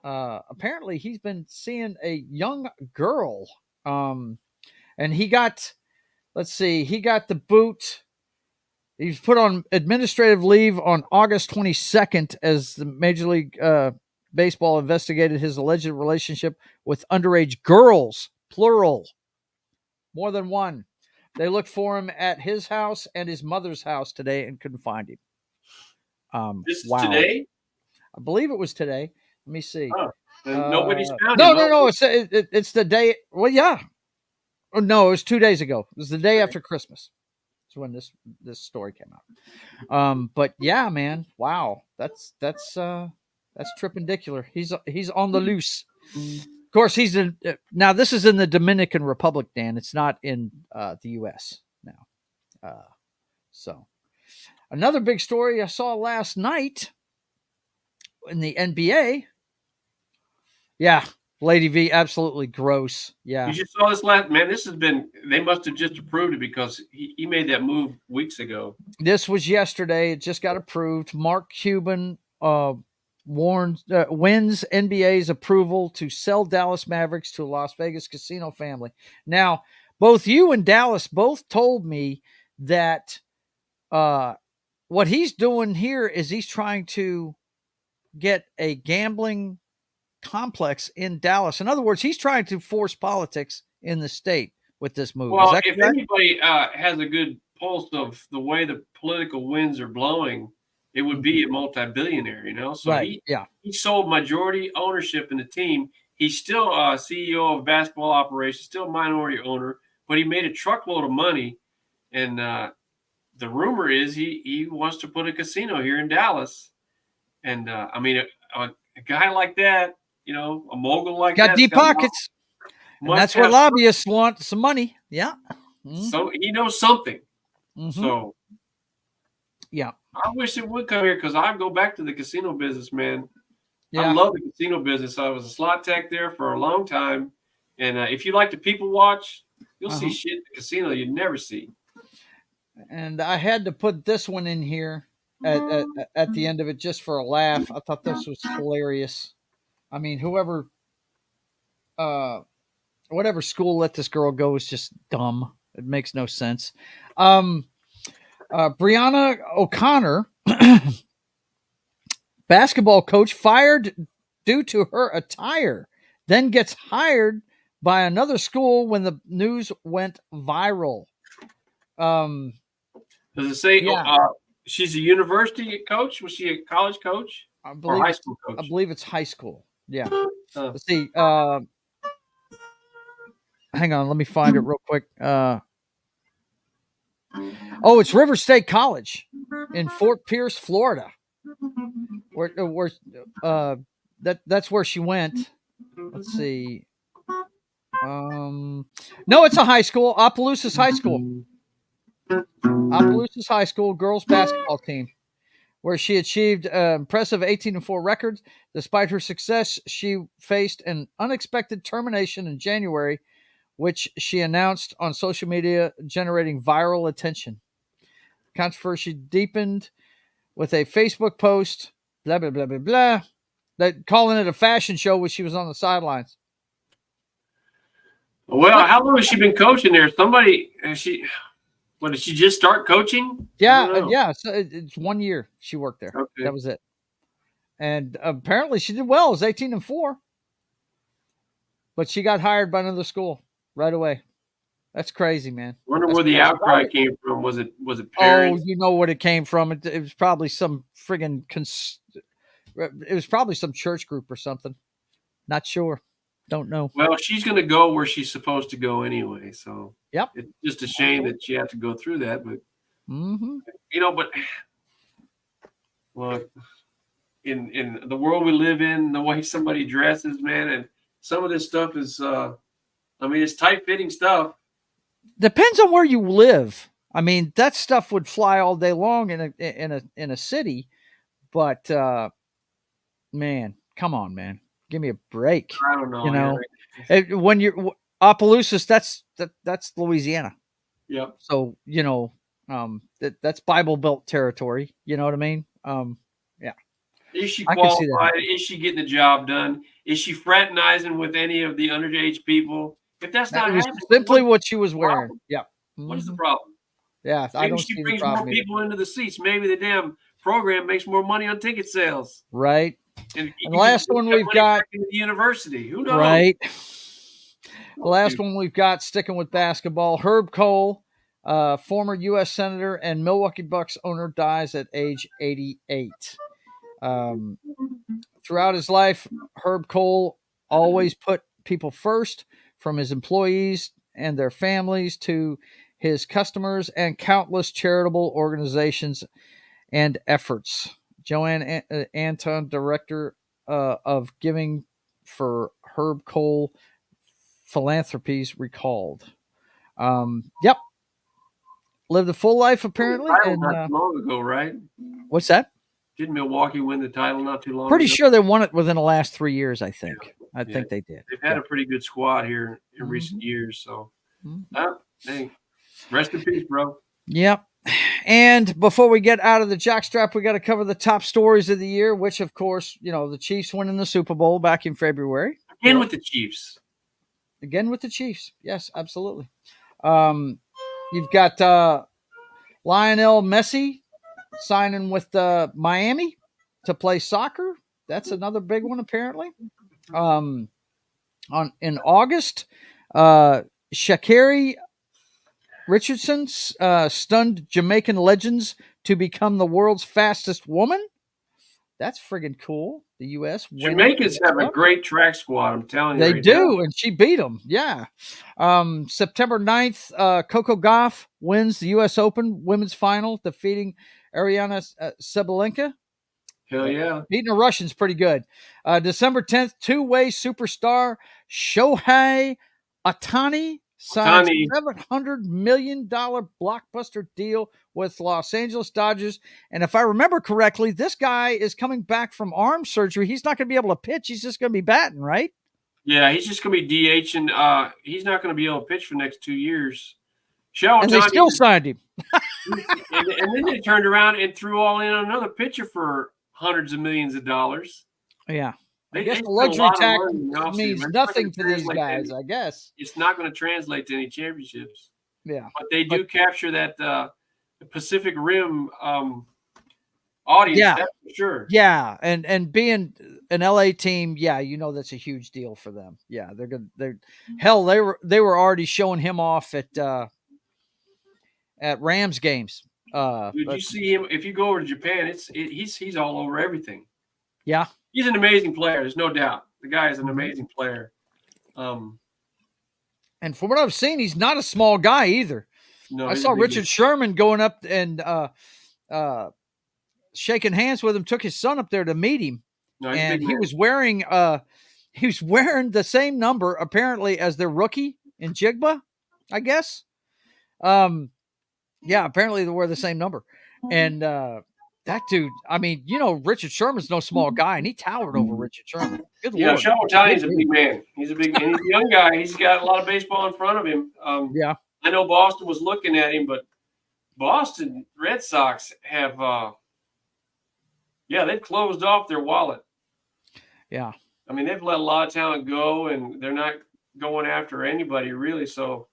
A: Apparently he's been seeing a young girl, and he got let's see. He got the boot. He was put on administrative leave on August 22nd as the Major League Baseball investigated his alleged relationship with underage girls, plural, more than one. They looked for him at his house and his mother's house today and couldn't find him.
B: This is
A: Wow.
B: today?
A: I believe it was today. Let me see.
B: Oh, and nobody's found
A: No,
B: him.
A: no, no. It's the day. Well, yeah. Oh, no, it was 2 days ago. It was the day after Christmas. That's when this story came out. But yeah, man. Wow. That's tripendicular. He's on the loose. Of course, he's now this is in the Dominican Republic, Dan. It's not in the U.S. now. So another big story I saw last night in the NBA. Yeah, Lady V, absolutely gross. Yeah.
B: You just saw this last man. This has been. They must have just approved it because he made that move weeks ago.
A: This was yesterday. It just got approved. Mark Cuban wins NBA's approval to sell Dallas Mavericks to a Las Vegas casino family. Now, both you and Dallas both told me that what he's doing here is he's trying to get a gambling complex in Dallas. In other words, he's trying to force politics in the state with this move.
B: Well, if anybody has a good pulse of the way the political winds are blowing, it would be a multi-billionaire, So
A: right.
B: he sold majority ownership in the team. He's still CEO of basketball operations, still a minority owner, but he made a truckload of money. And the rumor is he wants to put a casino here in Dallas. And I mean, a guy like that, a mogul like that,
A: got deep pockets. And that's where lobbyists want some money. Yeah.
B: Mm-hmm. So he knows something.
A: Mm-hmm.
B: So
A: yeah,
B: I wish it would come here because I'd go back to the casino business, man.
A: Yeah.
B: I love the casino business. I was a slot tech there for a long time. And if you like to people watch, you'll see shit in the casino you'd never see.
A: And I had to put this one in here at the end of it just for a laugh. I thought this was hilarious. I mean, whatever school let this girl go is just dumb. It makes no sense. Brianna O'Connor, basketball coach, fired due to her attire, then gets hired by another school when the news went viral.
B: Does it say she's a university coach? Was she a college coach or high school coach?
A: I believe it's high school. Yeah. Let's see. Hang on. Let me find it real quick. It's River State College in Fort Pierce, Florida. That's where she went. Let's see. No, it's a high school. Opelousas High School. Opelousas High School girls basketball team, where she achieved an impressive 18-4 record. Despite her success, she faced an unexpected termination in January, which she announced on social media, generating viral attention. Controversy deepened with a Facebook post, blah, blah, blah, blah, blah, that calling it a fashion show when she was on the sidelines.
B: Well, how long has she been coaching there? Did she just start coaching?
A: Yeah. So it's 1 year she worked there.
B: Okay.
A: That was it. And apparently she did well. It was 18-4. But she got hired by another school right away. That's crazy, man.
B: I wonder where the outcry came from. Was it parents?
A: Oh, you know what it came from. It was probably some friggin' it was probably some church group or something. Not sure. Don't know.
B: Well, she's going to go where she's supposed to go anyway. So
A: yep.
B: It's just a shame that she had to go through that. But, well, in the world we live in, the way somebody dresses, man, and some of this stuff is, it's tight-fitting stuff.
A: Depends on where you live. I mean, that stuff would fly all day long in a city, but man, come on, man, give me a break.
B: I don't know.
A: When you're Opelousas, that's Louisiana.
B: Yep.
A: So that's Bible Belt territory. You know what I mean? Yeah.
B: Is she qualified? Is she getting the job done? Is she fraternizing with any of the underage people? If that's not happening,
A: simply what she was wearing. Yeah.
B: What is the problem?
A: Yeah, I
B: Maybe
A: don't
B: she
A: see the
B: brings more
A: problem either.
B: people into the seats. Maybe the damn program makes more money on ticket sales.
A: Right.
B: And
A: And the last one we've got,
B: back into the university. Who knows?
A: right. The last one we've got, sticking with basketball, Herb Cole, former U.S. Senator and Milwaukee Bucks owner, dies at age 88. Throughout his life, Herb Cole always put people first, from his employees and their families to his customers and countless charitable organizations and efforts. Joanne Anton, director of giving for Herb Cole Philanthropies, recalled. Yep. Lived a full life, apparently. And
B: not too long ago, right?
A: what's that?
B: Didn't Milwaukee win the title not too long
A: Pretty
B: ago?
A: sure they won it within the last 3 years, I think. I think they did.
B: They've had a pretty good squad here in recent years. So, hey, rest in peace, bro.
A: Yep. And before we get out of the jockstrap, we got to cover the top stories of the year, which, of course, the Chiefs winning the Super Bowl back in February.
B: Again with the Chiefs.
A: Again with the Chiefs. Yes, absolutely. You've got Lionel Messi signing with Miami to play soccer. That's another big one, apparently. In August, Sha'Carri Richardson stunned Jamaican legends to become the world's fastest woman. That's friggin' cool. The U.S.
B: Jamaicans have a great track squad. I'm telling you.
A: They do, and she beat them. Yeah. September 9th, Coco Gauff wins the U.S. Open women's final, defeating Ariana Sabalenka.
B: Hell yeah.
A: Beating a Russian's pretty good. December 10th, two-way superstar Shohei Ohtani signed a $700 million blockbuster deal with Los Angeles Dodgers. And if I remember correctly, this guy is coming back from arm surgery. He's not going to be able to pitch. He's just going to be batting, right?
B: Yeah, he's just going to be DH, and he's not going to be able to pitch for the next 2 years.
A: And they still signed him.
B: and then they turned around and threw all in on another pitcher for hundreds of millions of dollars.
A: Yeah. I guess the luxury tax means nothing to these guys, I guess.
B: It's not going to translate to any championships.
A: Yeah.
B: But they do capture that Pacific Rim audience, that's for sure.
A: Yeah, and being an LA team, that's a huge deal for them. Yeah, they were already showing him off at Rams games.
B: You see him if you go over to Japan, he's all over everything.
A: Yeah.
B: He's an amazing player. There's no doubt. The guy is an amazing player.
A: And from what I've seen, he's not a small guy either.
B: No,
A: I saw Richard Sherman going up and shaking hands with him, took his son up there to meet him.
B: No,
A: and he was wearing the same number, apparently, as their rookie in Jigba, I guess. Apparently they wear the same number. And that dude, Richard Sherman's no small guy, and he towered over Richard Sherman. Good Lord.
B: Shohei Ohtani's a big man. He's and he's a young guy. He's got a lot of baseball in front of him. I know Boston was looking at him, but Boston Red Sox have, they've closed off their wallet.
A: Yeah.
B: I mean, they've let a lot of talent go, and they're not going after anybody, really, so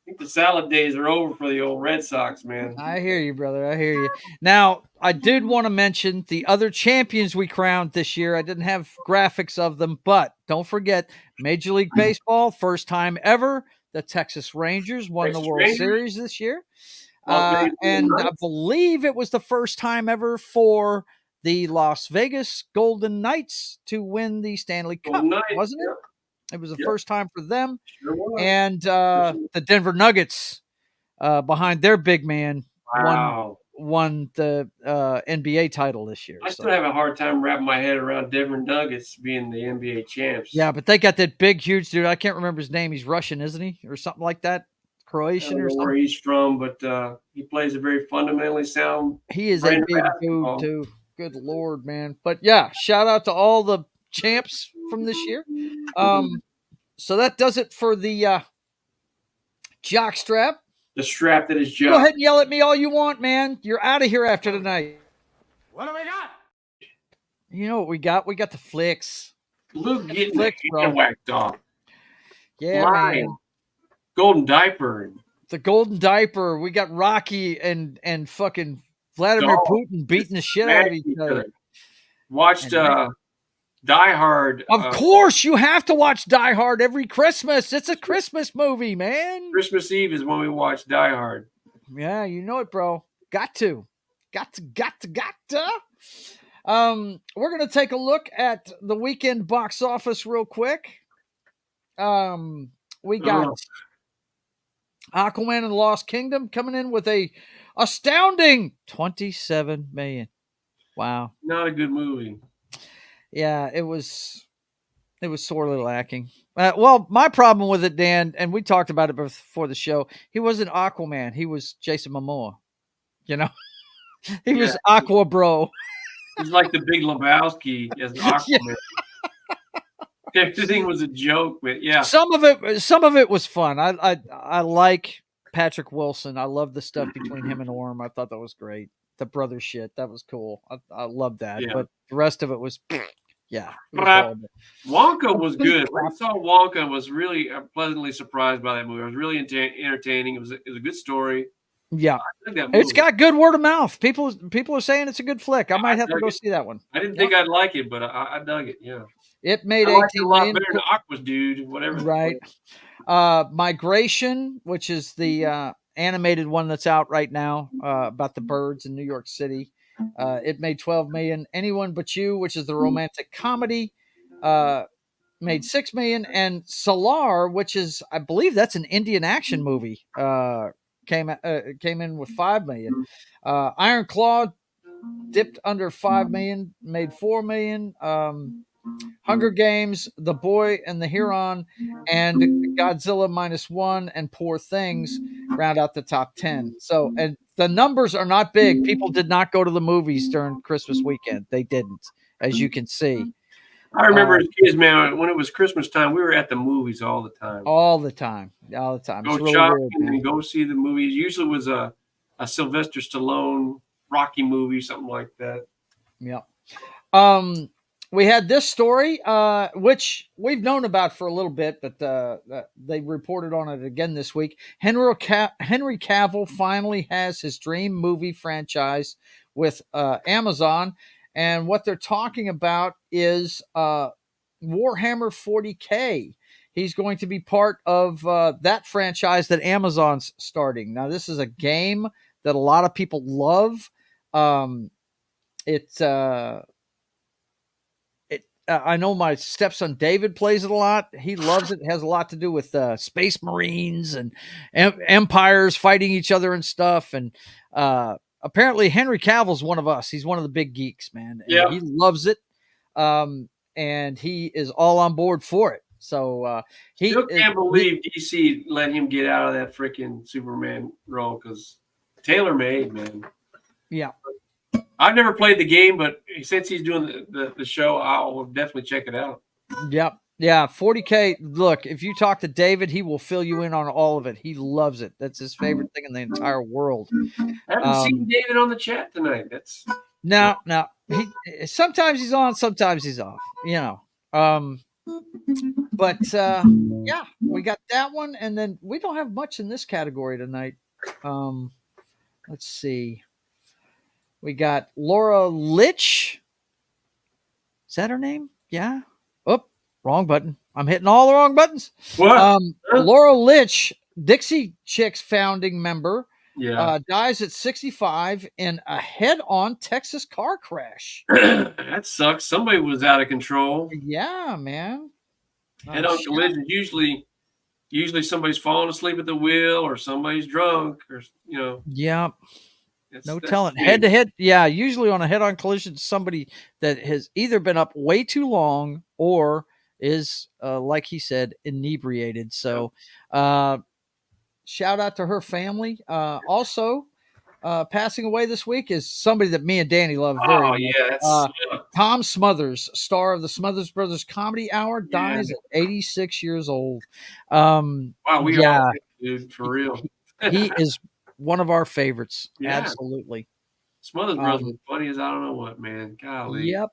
B: I think the salad days are over for the old Red Sox, man.
A: I hear you, brother. I hear you. Now, I did want to mention the other champions we crowned this year. I didn't have graphics of them, but don't forget, Major League Baseball, first time ever, the Texas Rangers won the World Series this year. And I believe it was the first time ever for the Las Vegas Golden Knights to win the Stanley Cup, wasn't it? It was the first time for them.
B: Sure was.
A: And the Denver Nuggets, behind their big man, won the NBA title this year.
B: I still have a hard time wrapping my head around Denver Nuggets being the NBA champs.
A: Yeah, but they got that big, huge dude. I can't remember his name. He's Russian, isn't he? Or something like that. Croatian or something.
B: Where he's from, but he plays a very fundamentally sound.
A: He is a big dude, too. Good Lord, man. But yeah, shout out to all the champs from this year. So that does it for the jock strap.
B: The strap that is jock.
A: Go ahead and yell at me all you want, man. You're out of here after tonight.
C: What do we got?
A: You know what we got? We got the flicks.
B: Luke getting the hand whacked off.
A: Yeah,
B: man. Golden diaper and
A: the Golden Diaper. We got Rocky and fucking Vladimir Putin beating the shit out of each other.
B: Watched Die Hard.
A: Of course, you have to watch Die Hard every Christmas. It's a Christmas movie, man.
B: Christmas Eve is when we watch Die Hard.
A: Yeah, you know it, bro. Got to. We're gonna take a look at the weekend box office real quick. We got Aquaman and the Lost Kingdom coming in with a astounding 27 million. Wow.
B: Not a good movie.
A: Yeah, it was sorely lacking. Well, my problem with it, Dan, and we talked about it before the show, he wasn't Aquaman. He was Jason Momoa. You know? He was Aqua Bro.
B: He's like the Big Lebowski as Aquaman. Everything was a joke, but yeah.
A: Some of it was fun. I like Patrick Wilson. I love the stuff between him and Orm. I thought that was great. The brother shit, that was cool. I love that. Yeah. But the rest of it was
B: Wonka was good. When I saw Wonka, I was really pleasantly surprised by that movie. It was really entertaining. It was a good story.
A: Yeah, it's got good word of mouth. People are saying it's a good flick. I might have to go see that one.
B: I didn't think I'd like it, but I dug it. Yeah,
A: it made
B: I liked it a lot better than Aqua's dude. Whatever.
A: Right. Migration, which is the animated one that's out right now about the birds in New York City. It made 12 million. Anyone But You, which is the romantic comedy, made 6 million. And Salar, which is, I believe that's an Indian action movie, came in with 5 million. Iron Claw dipped under 5 million, made 4 million. Hunger Games, The Boy and the Heron, and Godzilla -1 and Poor Things round out the top 10. So, and the numbers are not big. People did not go to the movies during Christmas weekend. They didn't, as you can see.
B: I remember as kids, man, when it was Christmas time, we were at the movies all the time.
A: All the time.
B: Go shopping and go see the movies. Usually it was a Sylvester Stallone Rocky movie, something like that.
A: Yeah. We had this story, which we've known about for a little bit, but they reported on it again this week. Henry Cavill finally has his dream movie franchise with Amazon, and what they're talking about is Warhammer 40K. He's going to be part of that franchise that Amazon's starting. Now, this is a game that a lot of people love. I know my stepson David plays it a lot. He loves it. It has a lot to do with space marines and empires fighting each other and stuff. And apparently Henry Cavill's one of us. He's one of the big geeks, man. And he loves it. And he is all on board for it. So he
B: still can't believe DC let him get out of that freaking Superman role because tailor-made, man.
A: Yeah.
B: I've never played the game, but since he's doing the show, I'll definitely check it out.
A: Yep. Yeah, 40K. Look, if you talk to David, he will fill you in on all of it. He loves it. That's his favorite thing in the entire world.
B: I haven't seen David on the chat tonight. That's
A: no. He sometimes he's on, sometimes he's off. You know. But yeah, we got that one, and then we don't have much in this category tonight. Let's see. We got Laura Litch. Is that her name? Yeah. Oh, wrong button. I'm hitting all the wrong buttons.
B: What?
A: Laura Litch, Dixie Chicks founding member, dies at 65 in a head-on Texas car crash.
B: That sucks. Somebody was out of control.
A: Yeah, man.
B: Head-on collision. Usually somebody's falling asleep at the wheel or somebody's drunk or, you know.
A: Yeah. No telling. Head-to-head, yeah, usually on a head-on collision, somebody that has either been up way too long or is, like he said, inebriated. So shout out to her family. Also, passing away this week is somebody that me and Danny love very much. Tom Smothers, star of the Smothers Brothers Comedy Hour, dies at 86 years old.
B: Wow, we are, dude, for real.
A: He is one of our favorites. Yeah. Absolutely.
B: Smothers Brothers was funny as I don't know what, man. Golly.
A: Yep.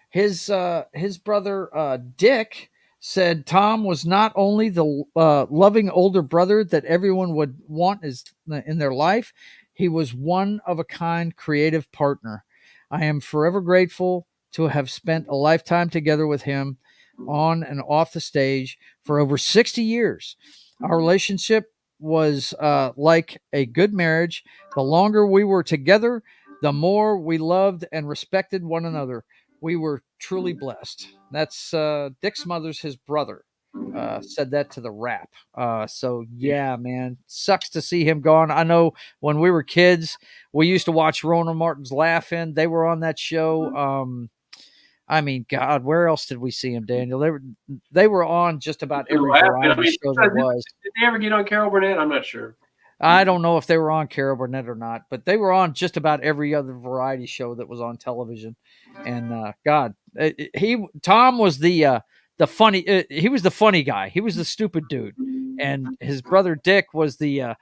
A: His brother Dick said Tom was not only the loving older brother that everyone would want in their life, he was one of a kind creative partner. I am forever grateful to have spent a lifetime together with him on and off the stage for over 60 years. Our relationship was like a good marriage. The longer we were together, the more we loved and respected one another. We were truly blessed. That's Dick Smothers, his brother, said that to the Rap. So yeah, man, sucks to see him gone. I know when we were kids, we used to watch Ronan Martin's Laugh-In. They were on that show. I mean, God, where else did we see him, Daniel? They were on just about every variety show there was.
B: Did they ever get on Carol Burnett? I'm not sure.
A: I don't know if they were on Carol Burnett or not, but they were on just about every other variety show that was on television. And God, Tom was the funny. He was the funny guy. He was the stupid dude, and his brother Dick was the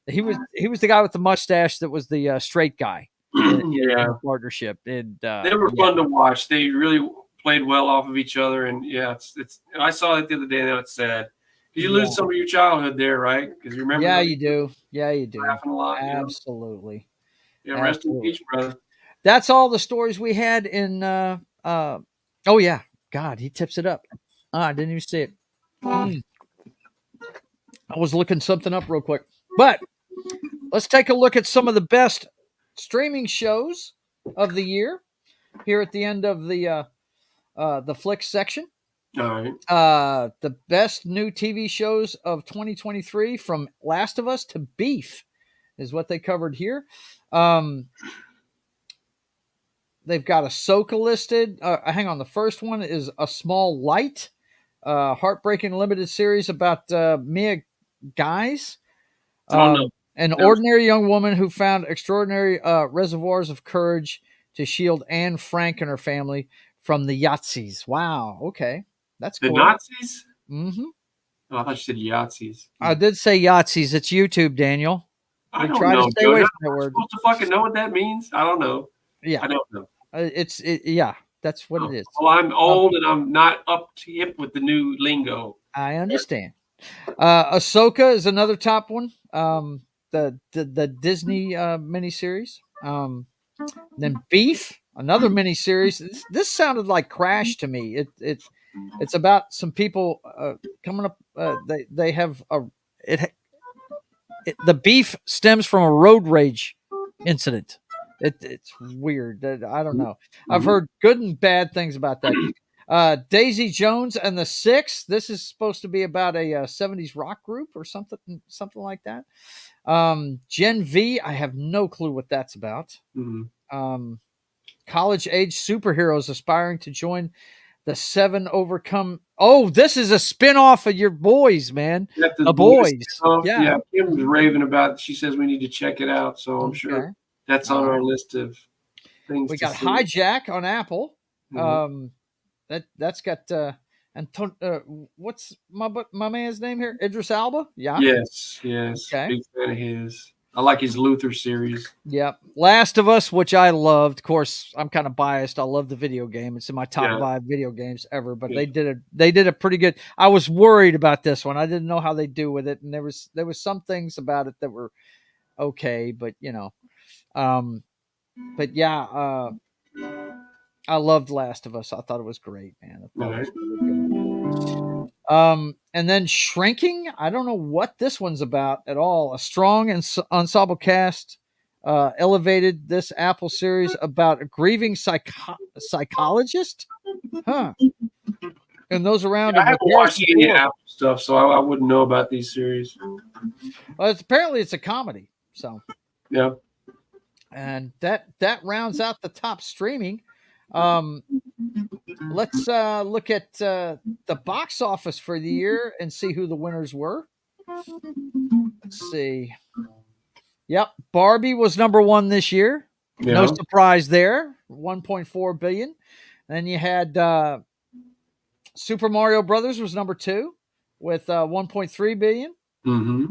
A: he was the guy with the mustache that was the straight guy. In the partnership. And
B: they were fun to watch. They really played well off of each other. And yeah, it's I saw it the other day. Now it's sad. You lose some of your childhood there, right? Because you remember.
A: Yeah, you do. Yeah, you do.
B: Laughing a lot.
A: Absolutely.
B: You know? Yeah, rest in peace, brother.
A: That's all the stories we had in. Oh yeah, God, he tips it up. I didn't even see it. I was looking something up real quick, but let's take a look at some of the best streaming shows of the year here at the end of the flick section.
B: All right.
A: The best new TV shows of 2023, from Last of Us to Beef, is what they covered here. They've got Ahsoka listed. Hang on. The first one is A Small Light, heartbreaking limited series about Mia Guys. An ordinary young woman who found extraordinary reservoirs of courage to shield Anne Frank and her family from the Yahtzees. Wow. Okay. That's cool.
B: The Nazis?
A: Mm-hmm.
B: Oh, I thought you said Yahtzees.
A: I did say Yahtzees. It's YouTube, Daniel.
B: I don't know.
A: To stay away from that word.
B: I'm supposed to fucking know what that means? I don't know.
A: Yeah.
B: I don't know.
A: Yeah, that's what it is.
B: Well, I'm old and I'm not up to hip with the new lingo.
A: I understand. Ahsoka is another top one. The Disney miniseries. Then Beef, another miniseries. This sounded like Crash to me. It's about some people coming up. They have the beef stems from a road rage incident. It's weird. I don't know. I've heard good and bad things about that. Daisy Jones and the Six. This is supposed to be about a 70s rock group or something like that. Gen V, I have no clue what that's about. College age superheroes aspiring to join the Seven Overcome. Oh, this is a spinoff of your boys, man. The Boys.
B: Yeah, Kim was raving about it. She says we need to check it out. So I'm sure that's on our list of things.
A: We got Hijack on Apple. That's got what's my man's name here? Idris Elba. Yeah.
B: Yes. Okay. Big fan of his. I like his Luther series.
A: Yep. Last of Us, which I loved. Of course, I'm kind of biased. I love the video game. It's in my top 5 video games ever. But they did a pretty good. I was worried about this one. I didn't know how they do with it, and there was some things about it that were okay, but but yeah, I loved Last of Us. I thought it was great, man. I thought it was really good. And then Shrinking. I don't know what this one's about at all. A strong and ensemble cast elevated this Apple series about a grieving psychologist. Huh. And those around him.
B: I haven't watched any Apple stuff, so I wouldn't know about these series.
A: Well, apparently it's a comedy. So
B: yeah.
A: And that rounds out the top streaming. Let's look at the box office for the year and see who the winners were. Let's see. Yep, Barbie was number 1 this year. Yeah. No surprise there. 1.4 billion. Then you had Super Mario Brothers was number 2 with 1.3 billion.
B: Mm-hmm.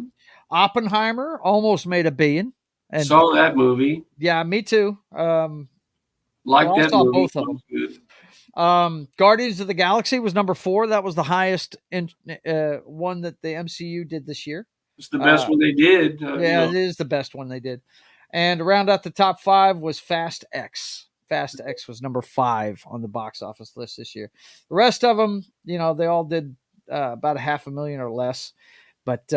A: Oppenheimer almost made $1 billion. And
B: saw that movie.
A: Yeah, me too.
B: Like that movie.
A: Both of them. Guardians of the Galaxy was number 4. That was the highest one that the MCU did this year.
B: It's the best one they did.
A: Yeah, it is the best one they did. And around out the top 5 was Fast X. Fast X was number 5 on the box office list this year. The rest of them, they all did about 500,000 or less. But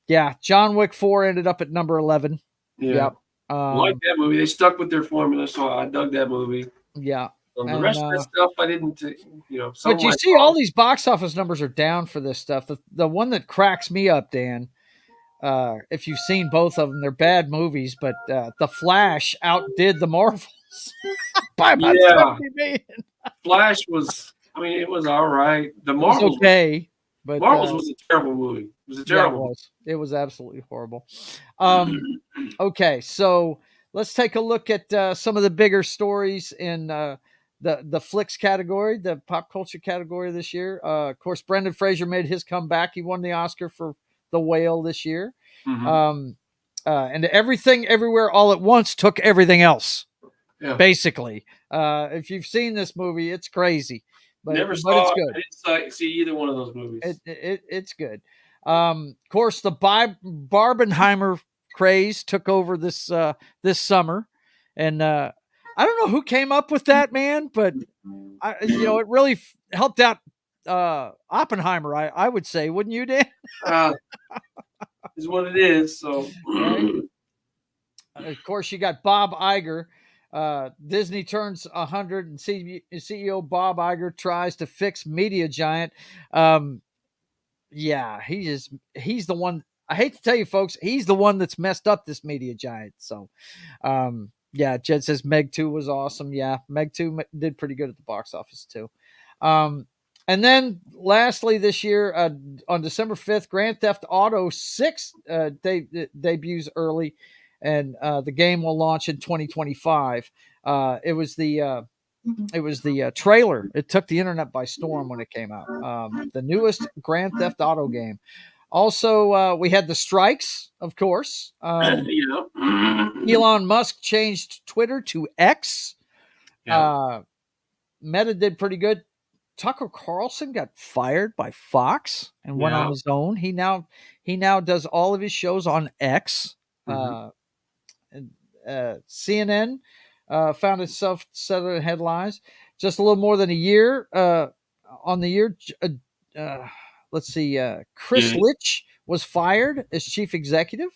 A: yeah, John Wick 4 ended up at number 11.
B: Yeah.
A: Yep.
B: I like that movie. They stuck with their formula, so I dug that movie.
A: Yeah.
B: The rest of that stuff, I didn't,
A: But you see, all these box office numbers are down for this stuff. The one that cracks me up, Dan, if you've seen both of them, they're bad movies, but The Flash outdid the Marvels by about 70 million.
B: Flash was, it was all right. The Marvels,
A: okay, but
B: Marvels was a terrible movie. It was a terrible.
A: Yeah, it was absolutely horrible. Okay, so let's take a look at some of the bigger stories in the flicks category, the pop culture category this year. Of course, Brendan Fraser made his comeback. He won the Oscar for The Whale this year. Mm-hmm. And Everything Everywhere All at Once took everything else. Yeah. Basically, if you've seen this movie, it's crazy. But it's good.
B: I didn't see either one of those movies.
A: It's good. Of course, the Barbenheimer craze took over this summer, and I don't know who came up with that, man, but it really helped out Oppenheimer. I would say, wouldn't you, Dan?
B: Is what it is. So,
A: right? Of course, you got Bob Iger. Disney turns 100, and CEO Bob Iger tries to fix media giant. Yeah, he's the one. I hate to tell you, folks, he's the one that's messed up this media giant. So, yeah, Jed says Meg 2 was awesome. Yeah, Meg 2 did pretty good at the box office too. And then lastly, this year, on December 5th, Grand Theft Auto 6 debuts early, and the game will launch in 2025. It was the trailer. It took the internet by storm when it came out. The newest Grand Theft Auto game. Also, we had the strikes, of course. Elon Musk changed Twitter to X. Yeah. Meta did pretty good. Tucker Carlson got fired by Fox and went on his own. He now does all of his shows on X. CNN found itself set of headlines. Just a little more than a year on the year. Let's see. Chris Litch was fired as chief executive.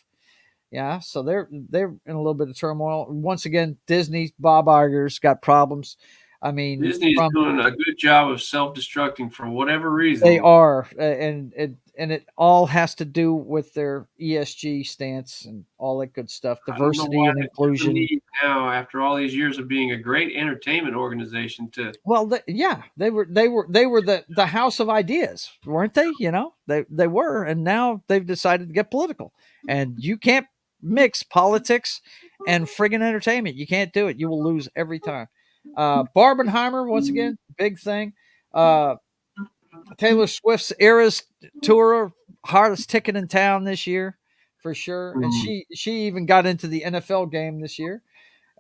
A: Yeah, so they're in a little bit of turmoil. Once again, Disney, Bob Iger's got problems.
B: Disney's doing a good job of self-destructing for whatever reason.
A: They are, and it all has to do with their ESG stance and all that good stuff, diversity and inclusion.
B: Now, after all these years of being a great entertainment organization, they
A: were the house of ideas, weren't they? They were, and now they've decided to get political, and you can't mix politics and friggin' entertainment. You can't do it. You will lose every time. Barbenheimer, once again, big thing. Taylor Swift's Eras tour, hardest ticket in town this year, for sure. And she even got into the NFL game this year.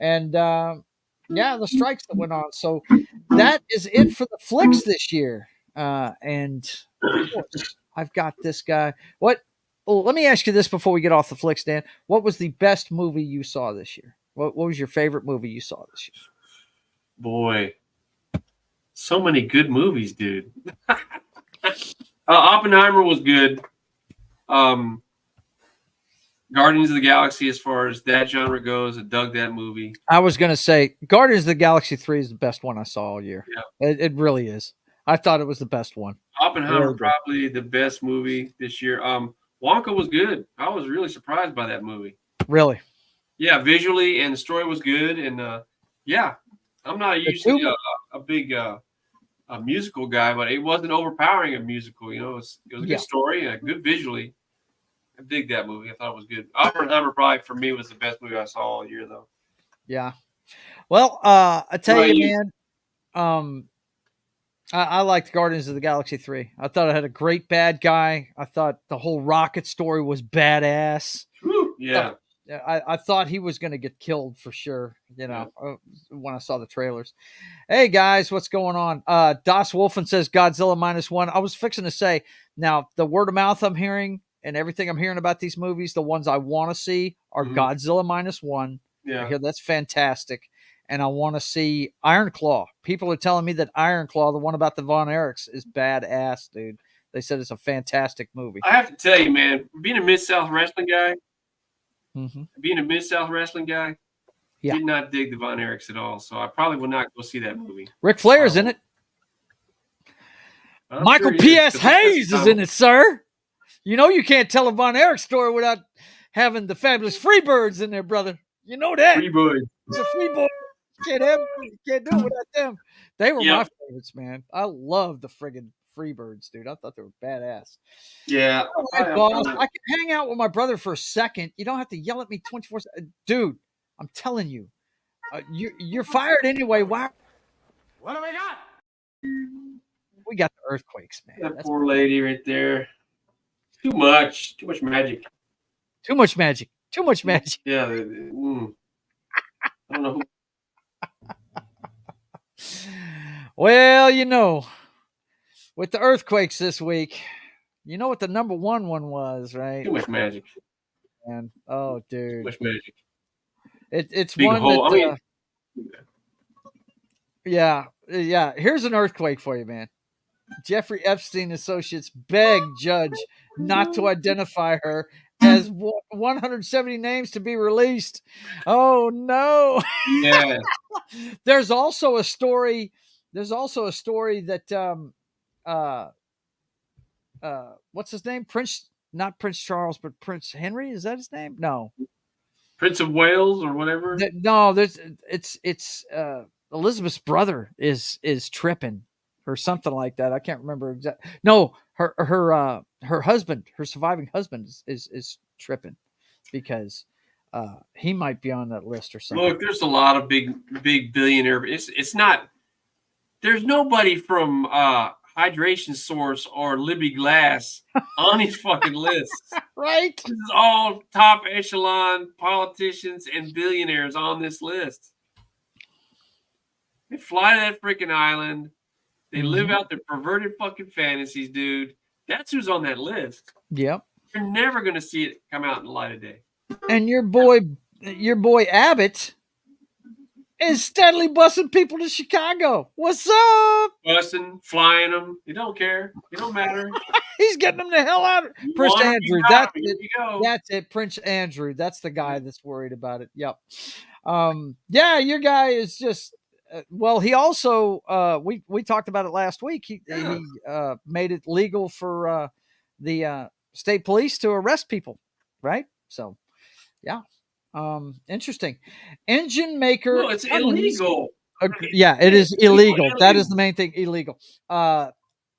A: And the strikes that went on. So that is it for the flicks this year. And of course, I've got this guy. Let me ask you this before we get off the flicks, Dan. What was the best movie you saw this year? What was your favorite movie you saw this year?
B: Boy, so many good movies, dude. Oppenheimer was good. Guardians of the Galaxy, as far as that genre goes, I dug that movie.
A: I was going to say Guardians of the Galaxy 3 is the best one I saw all year.
B: Yeah.
A: It really is. I thought it was the best one.
B: Oppenheimer, probably the best movie this year. Wonka was good. I was really surprised by that movie.
A: Really?
B: Yeah, visually, and the story was good. And I'm not usually a big a musical guy, but it wasn't overpowering a musical. It was a good story and good visually. I dig that movie. I thought it was good. Oppenheimer probably for me was the best movie I saw all year, though.
A: Yeah. Well, I tell you, man, I liked Guardians of the Galaxy 3. I thought it had a great bad guy. I thought the whole rocket story was badass.
B: Yeah.
A: I thought he was going to get killed for sure. When I saw the trailers. Hey guys, what's going on? Das Wolfen says Godzilla -1. I was fixing to say, now the word of mouth I'm hearing and everything I'm hearing about these movies, the ones I want to see are Godzilla -1.
B: Yeah.
A: I hear that's fantastic. And I want to see Iron Claw. People are telling me that Iron Claw, the one about the Von Erichs, is badass, dude. They said it's a fantastic movie.
B: I have to tell you, man, being a Mid-South wrestling guy,
A: Yeah.
B: did not dig the Von Erichs at all. So I probably will not go see that movie.
A: Ric Flair's in it.
B: I'm
A: Michael
B: sure he
A: P.S.
B: is, 'cause
A: Hayes is in it, sir. You know you can't tell a Von Erich story without having the fabulous Freebirds in there, brother. You know that.
B: Freebird.
A: It's a Freebird. Can't do it without them. They were my favorites, man. I love the friggin' Freebirds, dude. I thought they were badass.
B: Yeah.
A: All right, boss. I can hang out with my brother for a second. You don't have to yell at me 24/7. Dude, I'm telling you. You're fired anyway. Why?
C: What do we got?
A: We got the earthquakes, man.
B: That poor lady right there. Too much magic.
A: Too much magic. Too much magic.
B: Yeah. I don't know who.
A: Well, with the earthquakes this week, you know what the number one was, right?
B: Too much magic.
A: And oh, dude,
B: Too much magic.
A: It's
B: Big
A: one
B: hole.
A: that. Yeah. Here's an earthquake for you, man. Jeffrey Epstein Associates begged judge not to identify her as 170 names to be released. Oh no.
B: Yeah.
A: There's also a story that what's his name? Not Prince Charles, but Prince Henry. Is that his name? No.
B: Prince of Wales or whatever.
A: No, it's Elizabeth's brother is tripping or something like that. I can't remember exactly. No, her husband, her surviving husband is tripping because he might be on that list or something.
B: Look, there's a lot of big billionaire. It's not. There's nobody from Hydration Source or Libby Glass on these fucking lists.
A: Right?
B: This is all top echelon politicians and billionaires on this list. They fly to that freaking island. They live out their perverted fucking fantasies, dude. That's who's on that list.
A: Yep.
B: You're never going to see it come out in the light of day.
A: And your boy Abbott is steadily busing people to Chicago. What's up?
B: Busing, flying them. You don't care. It don't matter.
A: He's getting them the hell out. Prince Andrew. That's it. Prince Andrew. That's the guy that's worried about it. Yep. Your guy is just. Well, he also we talked about it last week. He made it legal for the state police to arrest people, right? So, yeah, interesting. Engine maker.
B: No, it's illegal.
A: It is illegal. That is the main thing. Illegal.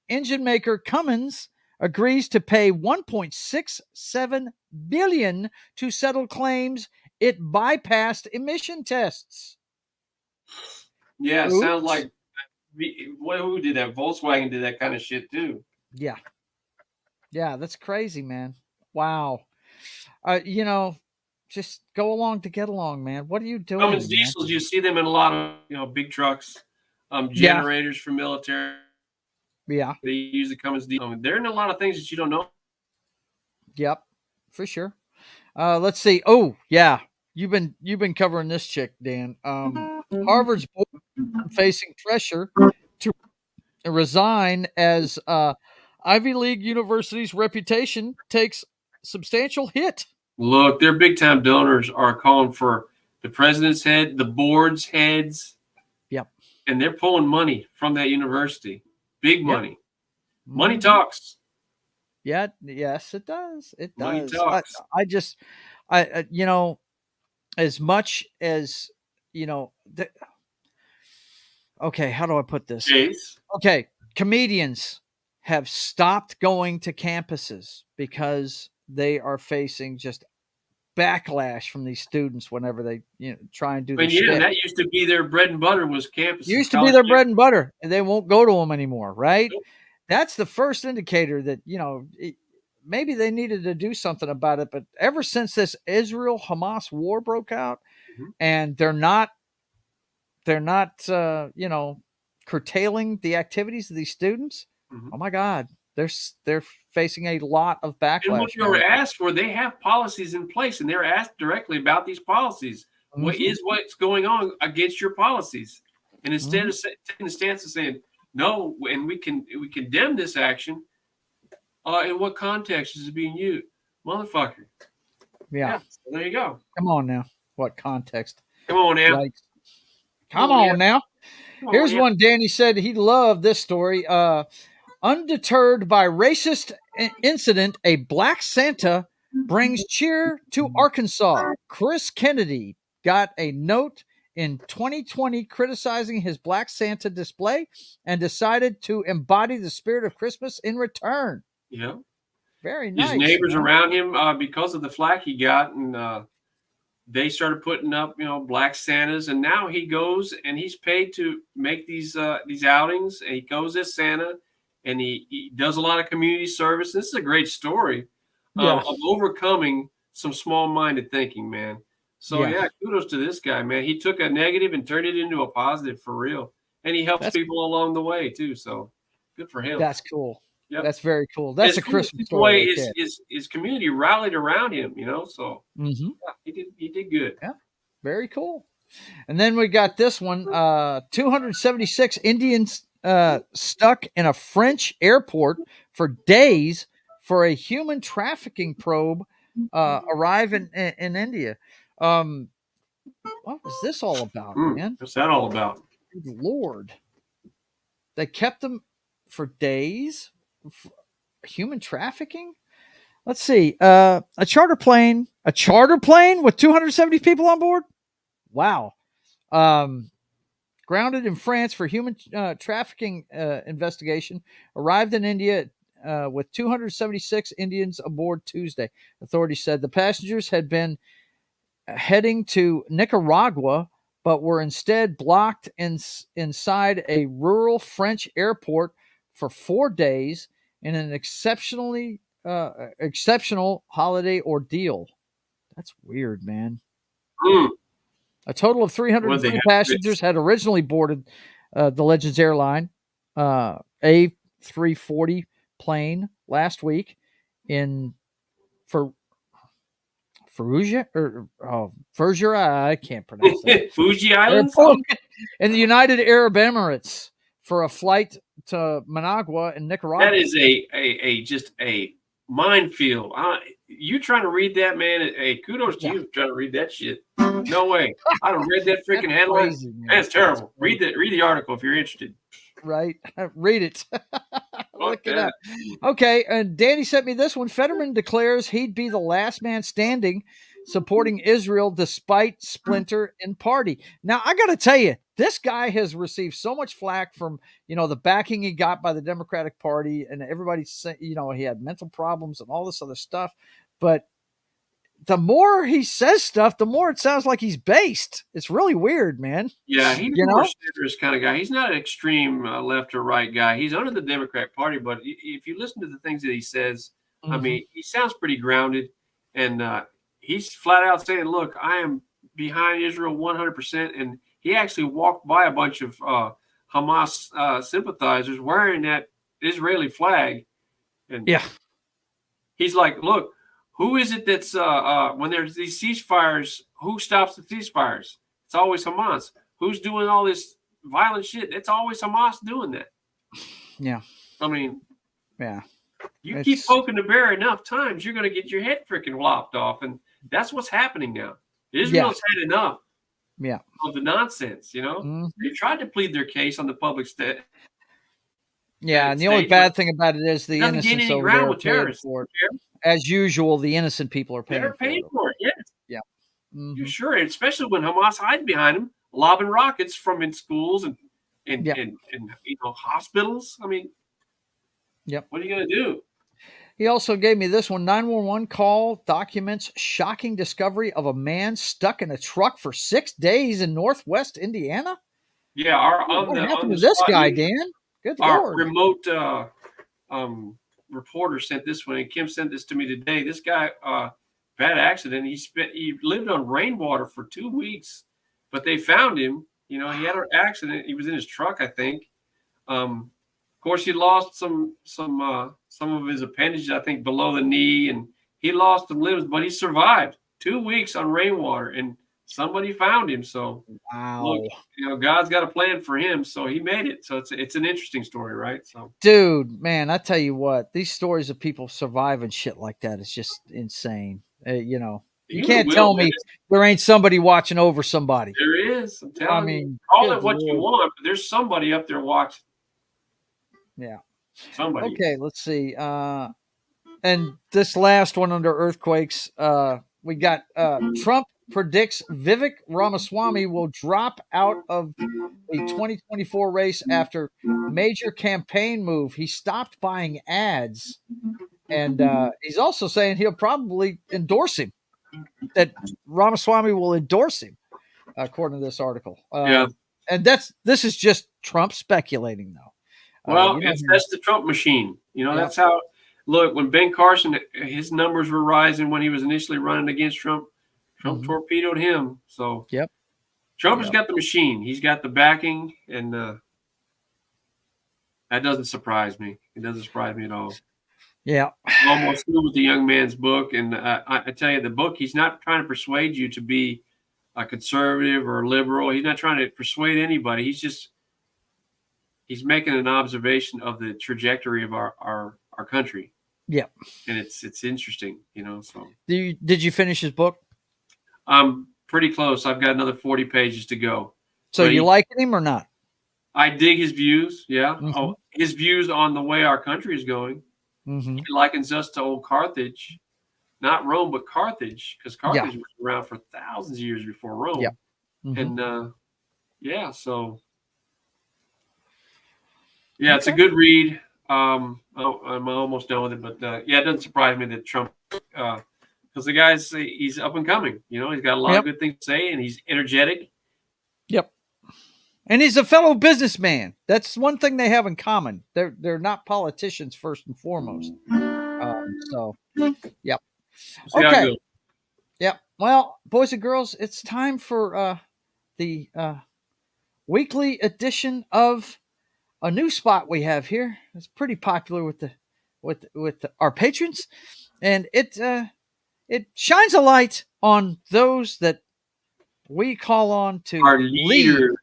A: Engine maker Cummins agrees to pay $1.67 billion to settle claims it bypassed emission tests.
B: Yeah, it sounds like who did that? Volkswagen did that kind of shit too.
A: Yeah, that's crazy, man. Wow. Just go along to get along, man. What are you doing?
B: Cummins diesels, you see them in a lot of big trucks, generators for military.
A: Yeah,
B: they use the Cummins diesel. They're in a lot of things that you don't know.
A: Yep, for sure. Let's see. Oh, yeah. You've been covering this chick, Dan. Harvard's board facing pressure to resign as Ivy League University's reputation takes substantial hit.
B: Look, their big time donors are calling for the president's head, the board's heads.
A: Yep.
B: And they're pulling money from that university. Big money. Yep. Money talks.
A: Yeah. Yes, it does. It does.
B: Money talks.
A: I as much as, okay, how do I put this?
B: Chase.
A: Okay, comedians have stopped going to campuses because they are facing just backlash from these students whenever they try and do this.
B: And that used to be their bread and butter was campuses.
A: Used to be their bread and butter, and they won't go to them anymore, right? Nope. That's the first indicator that maybe they needed to do something about it. But ever since this Israel-Hamas war broke out, and they're not curtailing the activities of these students. Oh my God, they're facing a lot of backlash.
B: And what you were asked for, they have policies in place, and they're asked directly about these policies. What is what's going on against your policies? And instead of taking the stance of saying no, and we condemn this action, in what context is it being used, motherfucker?
A: Yeah.
B: So there you go.
A: Come on now. What context?
B: Come on now.
A: Like, come on now. Here's one Danny said he loved this story. Undeterred by racist incident, a black Santa brings cheer to Arkansas. Chris Kennedy got a note in 2020 criticizing his black Santa display and decided to embody the spirit of Christmas in return.
B: Yeah.
A: Very nice.
B: His neighbors around him, because of the flack he got, and they started putting up, black Santas, and now he goes and he's paid to make these outings, and he goes as Santa, and he does a lot of community service. This is a great story of overcoming some small-minded thinking, man. So kudos to this guy, man. He took a negative and turned it into a positive for real, and he helps people along the way too. So good for him.
A: That's cool.
B: Yep.
A: That's very cool. That's a Christmas
B: story.
A: Way
B: his community rallied around him, So he did good.
A: Yeah, very cool. And then we got this one: 276 Indians stuck in a French airport for days for a human trafficking probe arrive in India. What was this all about, man?
B: What's that all about?
A: Good Lord, they kept them for days. Human trafficking. Let's see. A charter plane with 270 people on board. Wow. Grounded in France for human trafficking investigation, arrived in India with 276 Indians aboard Tuesday. Authorities said the passengers had been heading to Nicaragua, but were instead blocked inside a rural French airport for 4 days in an exceptional holiday ordeal. That's weird, man. A total of 320 passengers had originally boarded the Legends airline A340 plane last week in Fallujah I can't pronounce that.
B: Fuji Islands
A: in the United Arab Emirates for a flight to Managua in Nicaragua.
B: That is just a minefield. You trying to read that, man? Hey, kudos to you trying to read that shit. No way. I don't read that freaking headline. Crazy, that's terrible. Read the article if you're interested.
A: Right. Read it. Look it up. Okay. And Danny sent me this one. Fetterman declares he'd be the last man standing supporting Israel despite splinter in party. Now, I got to tell you, this guy has received so much flack from, the backing he got by the Democratic Party, and everybody said, he had mental problems and all this other stuff. But the more he says stuff, the more it sounds like he's based. It's really weird, man.
B: Yeah, he's a more serious kind of guy. He's not an extreme left or right guy. He's under the Democratic Party, but if you listen to the things that he says, I mean, he sounds pretty grounded, and he's flat out saying, look, I am behind Israel 100%, and he actually walked by a bunch of Hamas sympathizers wearing that Israeli flag. And he's like, look, who is it that's when there's these ceasefires, who stops the ceasefires? It's always Hamas. Who's doing all this violent shit? It's always Hamas doing that.
A: Yeah.
B: I mean,
A: you
B: keep poking the bear enough times, you're going to get your head freaking lopped off. And that's what's happening now. Israel's had enough of the nonsense, They tried to plead their case on the public state.
A: Yeah, and the only bad thing about it is the innocents over there
B: with terrorists.
A: As usual, the innocent people are paying
B: for it. They're paying for it, yes.
A: Yeah.
B: You're sure, especially when Hamas hides behind them, lobbing rockets from in schools and hospitals. I mean, what are you going to do?
A: He also gave me this one. 911 call documents shocking discovery of a man stuck in a truck for 6 days in Northwest Indiana.
B: Yeah,
A: what happened to this guy, Dan? Good
B: Our
A: Lord.
B: remote reporter sent this one, and Kim sent this to me today. This guy, bad accident. He lived on rainwater for 2 weeks, but they found him. He had an accident. He was in his truck, I think. Of course, he lost some of his appendages, I think, below the knee, and he lost some limbs, but he survived 2 weeks on rainwater, and somebody found him. So,
A: wow,
B: look, God's got a plan for him, so he made it. So it's an interesting story, right? So,
A: dude, man, I tell you what, these stories of people surviving shit like that is just insane. You can't tell me there ain't somebody watching over somebody.
B: There is. I'm telling you.
A: Call
B: it what you want, but there's somebody up there watching.
A: Yeah.
B: Somebody.
A: Okay, let's see. And this last one under earthquakes, we got Trump predicts Vivek Ramaswamy will drop out of the 2024 race after major campaign move. He stopped buying ads, and he's also saying he'll probably endorse him. That Ramaswamy will endorse him, according to this article.
B: Yeah.
A: And this is just Trump speculating, though.
B: Well, that's the Trump machine. That's how. Look, when Ben Carson, his numbers were rising when he was initially running against Trump. Trump torpedoed him. So Trump has got the machine. He's got the backing, and that doesn't surprise me. It doesn't surprise me at all.
A: Yeah.
B: I'm almost through with the young man's book, and I tell you, the book, he's not trying to persuade you to be a conservative or a liberal. He's not trying to persuade anybody. He's making an observation of the trajectory of our country.
A: Yeah.
B: And it's interesting, so.
A: Did you finish his book?
B: I'm pretty close. I've got another 40 pages to go.
A: So you liking him or not?
B: I dig his views. Yeah. His views on the way our country is going. He likens us to old Carthage, not Rome, but Carthage, because Carthage was around for thousands of years before Rome.
A: Yeah.
B: And so it's a good read. I'm almost done with it, but it doesn't surprise me that Trump, because the guy's he's up and coming. He's got a lot of good things to say, and he's energetic. Yep.
A: And he's a fellow businessman. That's one thing they have in common. They're not politicians first and foremost. Yep. Okay. Yep. Well, boys and girls, it's time for the weekly edition of a new spot we have here. It's pretty popular with our patrons, and it shines a light on those that we call on to
B: our leaders.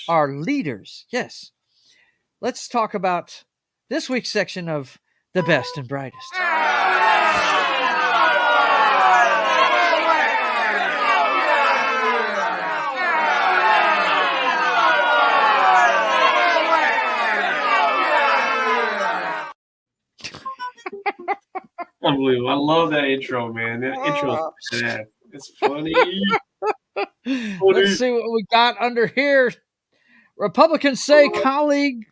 A: Our leaders, yes. Let's talk about this week's section of the best and brightest.
B: Unbelievable. I love that intro, man. That intro is sad. It's funny.
A: Let's see what we got under here. Republicans say colleagues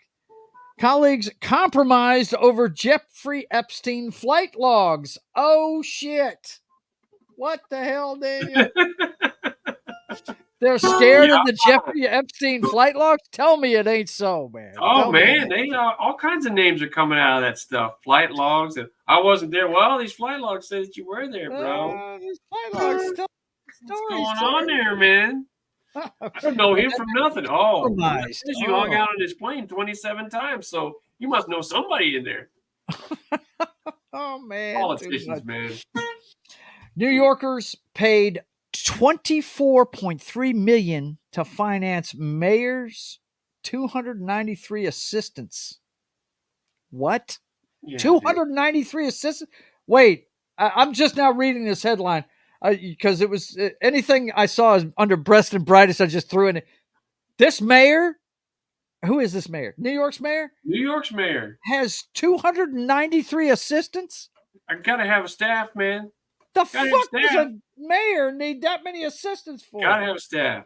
A: compromised over Jeffrey Epstein flight logs. Oh, shit. What the hell, Daniel? They're scared of the Jeffrey Epstein flight logs? Tell me it ain't so, man.
B: Oh, man. All kinds of names are coming out of that stuff. Flight logs. And I wasn't there. Well, these flight logs say that you were there, bro.
A: These flight logs still.
B: What's going on there, man? I don't know him from nothing. Oh, you hung out on this plane 27 times, so you must know somebody in there.
A: Oh, man.
B: Politicians, man.
A: New Yorkers paid $24.3 million to finance mayor's 293 assistants. What? Yeah, 293 assistants? Wait, I'm just now reading this headline. Because it was anything I saw under breast and brightest, I just threw in it. This mayor, who is this mayor? New York's mayor?
B: New York's mayor
A: has 293 assistants?
B: I gotta have a staff, man.
A: The fuck does a mayor need that many assistants for?
B: Gotta have a staff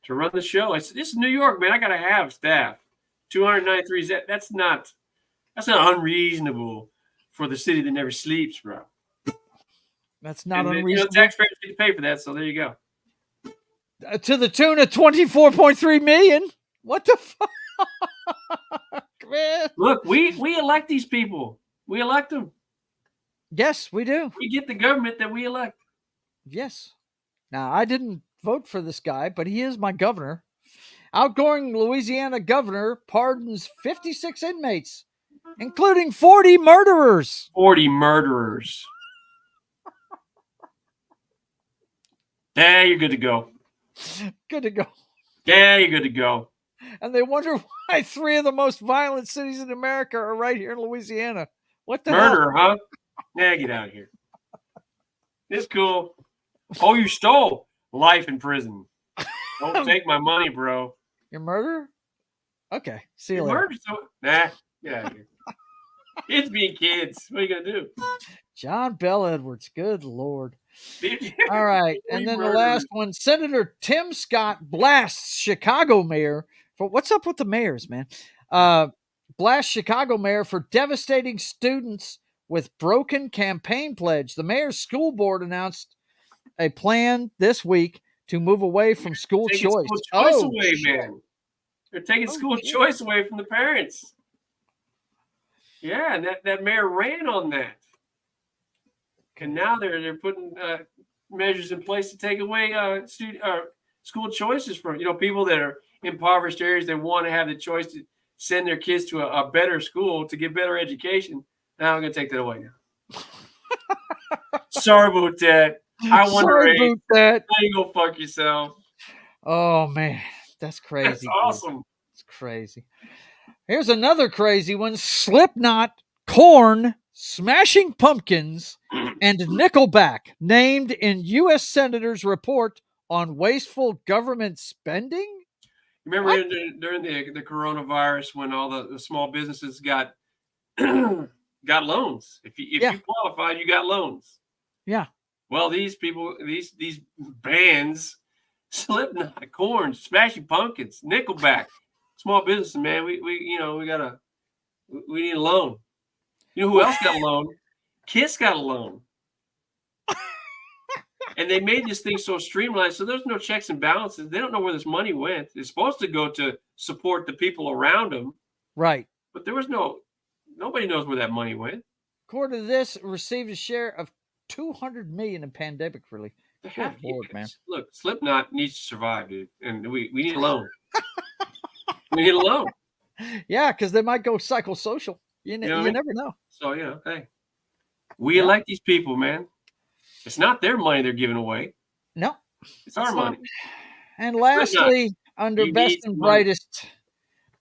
B: to run the show. This is New York, man. I gotta have staff. 293, that's not unreasonable for the city that never sleeps, bro.
A: That's not unreasonable.
B: Taxpayers need to pay for that, so there you go.
A: To the tune of $24.3 million. What the fuck, man?
B: Look, we elect these people. We elect them.
A: Yes, we do.
B: We get the government that we elect.
A: Yes. Now, I didn't vote for this guy, but he is my governor. Outgoing Louisiana governor pardons 56 inmates, including 40 murderers.
B: 40 murderers. Yeah, you're good to go.
A: Good to go.
B: Yeah, you're good to go.
A: And they wonder why 3 of the most violent cities in America are right here in Louisiana. What the
B: Murder,
A: hell?
B: huh? Yeah, get out of here. It's cool. Oh, you stole. Life in prison. Don't take my money, bro.
A: Your murderer? Okay. See you
B: You
A: later.
B: murdered someone. Nah, get out of here. Kids being kids. What are you going to do?
A: John Bell Edwards. Good Lord. All right. And then the last one, Senator Tim Scott blasts Chicago mayor for what's up with the mayors, man? Blasts Chicago mayor for devastating students with broken campaign pledge. The mayor's school board announced a plan this week to move away from school choice.
B: School choice away, man. They're taking school choice away from the parents. Yeah, and that mayor ran on that. And now they're putting measures in place to take away school choices from people that are impoverished areas that want to have the choice to send their kids to a better school to get better education. Now I'm going to take that away now. Sorry about that. I wonder
A: Sorry about that.
B: how you go fuck yourself.
A: Oh man, that's crazy.
B: That's awesome.
A: It's crazy. Here's another crazy one: Slipknot, Korn, Smashing Pumpkins, and Nickelback named in U.S. Senators' report on wasteful government spending.
B: Remember during the coronavirus when all the small businesses got got loans. If you qualified, you got loans.
A: Yeah.
B: Well, these people, these bands, Slipknot, Korn, Smashing Pumpkins, Nickelback, small businesses, man. We need a loan. You know who else got a loan? Kiss got a loan. And they made this thing so streamlined, so there's no checks and balances. They don't know where this money went. It's supposed to go to support the people around them.
A: Right.
B: But there was nobody knows where that money went.
A: According to this, received a share of $200 million in pandemic relief. Good Lord, man.
B: Look, Slipknot needs to survive, dude. And we need a loan. We need a loan.
A: Yeah, because they might go psychosocial. You never know.
B: So, hey, we elect these people, man. It's not their money they're giving away.
A: No.
B: It's our money.
A: And lastly, under best and brightest,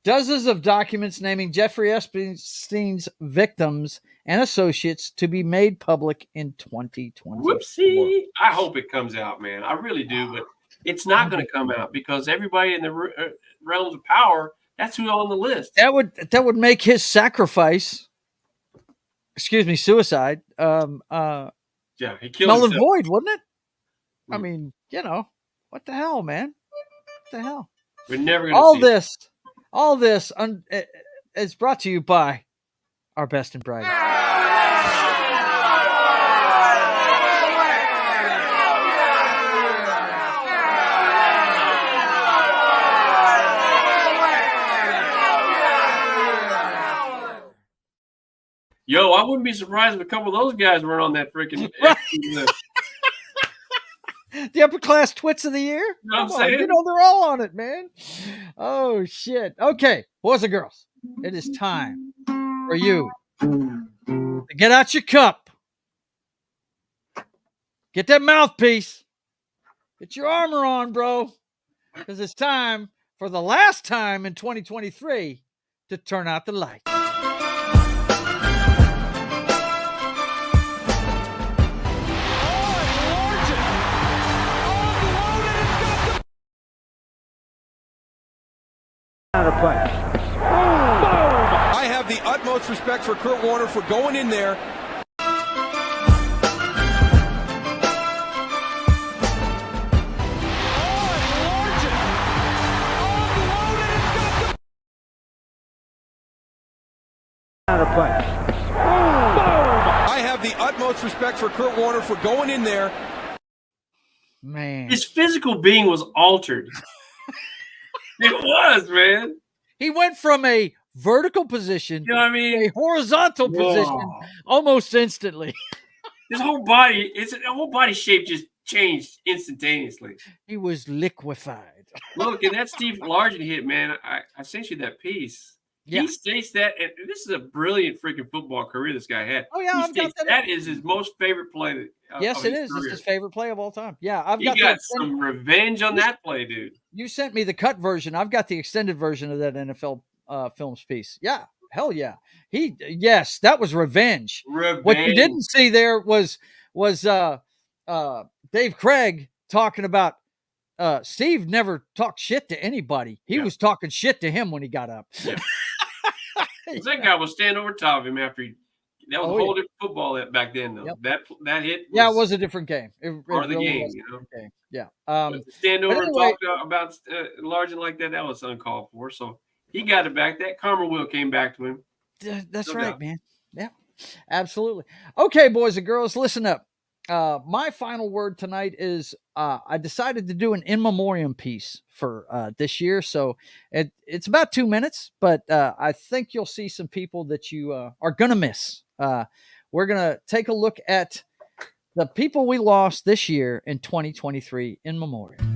A: dozens of documents naming Jeffrey Epstein's victims and associates to be made public in 2020.
B: Whoopsie. I hope it comes out, man. I really do, but it's not going to come out because everybody in the realms of power, that's who's on the list.
A: That would make his suicide,
B: yeah, he killed
A: null
B: himself.
A: and void, wouldn't it? I mean, what the hell, man? What the hell?
B: We're never going to see
A: all this is brought to you by our best and brightest.
B: Yo, I wouldn't be surprised if a couple of those guys were on that freaking list.
A: The upper class twits of the year?
B: You know what I'm saying?
A: They're all on it, man. Oh, shit. Okay, boys and girls, it is time for you to get out your cup. Get that mouthpiece. Get your armor on, bro. Because it's time for the last time in 2023 to turn out the light.
E: I have the utmost respect for Kurt Warner for going in there. I have the utmost respect for Kurt Warner for going in there.
A: Man.
B: His physical being was altered. It was, man.
A: He went from a vertical position,
B: You know what I mean?
A: a horizontal position
B: Whoa.
A: almost instantly.
B: His whole body shape just changed instantaneously.
A: He was liquefied.
B: Look, and that Steve Largent hit, man. I sent you that piece.
A: Yeah.
B: He states that, and this is a brilliant freaking football career this guy had.
A: Oh, yeah,
B: He
A: I've got
B: states
A: that.
B: that is his most favorite play
A: Yes,
B: of
A: it
B: his
A: is.
B: career.
A: It's his favorite play of all time. Yeah, I've
B: He
A: got
B: got
A: the
B: some revenge on that play, dude.
A: You sent me the cut version. I've got the extended version of that NFL Films piece. Yeah, hell yeah. Yes, that was revenge.
B: Revenge.
A: What you didn't see there was Dave Craig talking about Steve never talked shit to anybody. He was talking shit to him when he got up.
B: Yeah. That guy was standing over top of him after that was a whole different football back then, though. Yep. That hit
A: it was a different game.
B: Part of the game, you know.
A: Game. Yeah.
B: To stand over and talk about Largent like that was uncalled for. So he got it back. That karma wheel came back to him.
A: That's right, man. Yeah, absolutely. Okay, boys and girls, listen up. My final word tonight is I decided to do an in memoriam piece for this year. So it's about 2 minutes, but I think you'll see some people that you are going to miss. We're going to take a look at the people we lost this year in 2023 in memoriam.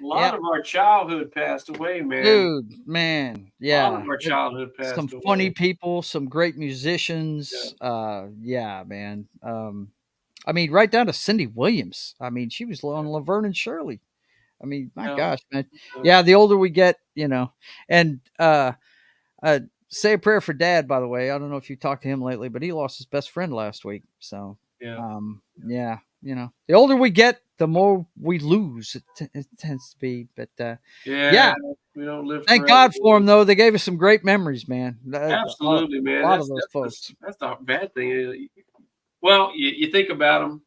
B: A lot of our childhood passed away, man.
A: Dude, man. Yeah.
B: A lot of our childhood passed
A: away. Some funny people, some great musicians. Yeah, man. I mean, right down to Cindy Williams. I mean, she was on Laverne and Shirley. I mean, my gosh, man. Yeah, the older we get, you know. And say a prayer for Dad, by the way. I don't know if you talked to him lately, but he lost his best friend last week. So, yeah, you know, the older we get, the more we lose. It tends to be, but yeah,
B: we don't live.
A: Thank God for them, though. They gave us some great memories, man.
B: Absolutely, man.
A: A lot of those folks.
B: That's the bad thing. Well, you think about them,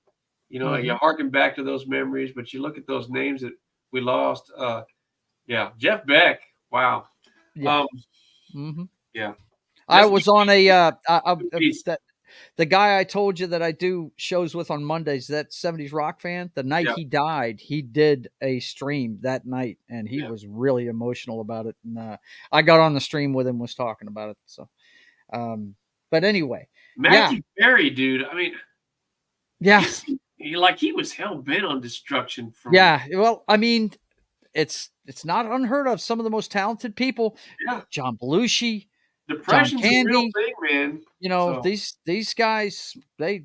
B: you know, you harken back to those memories, but you look at those names that we lost. Jeff Beck. Wow.
A: Yeah.
B: Yeah.
A: I was on the guy I told you that I do shows with on Mondays, that 70s rock fan, the night he died, he did a stream that night, and he was really emotional about it. And I got on the stream with him, was talking about it. So, but anyway.
B: Matthew Perry, dude. I mean, he was hell bent on destruction.
A: Well, I mean, it's It's not unheard of. Some of the most talented people,
B: Yeah.
A: John Belushi,
B: Depression's
A: John
B: a real
A: Candy.
B: thing, man.
A: You know,
B: So,
A: these guys, they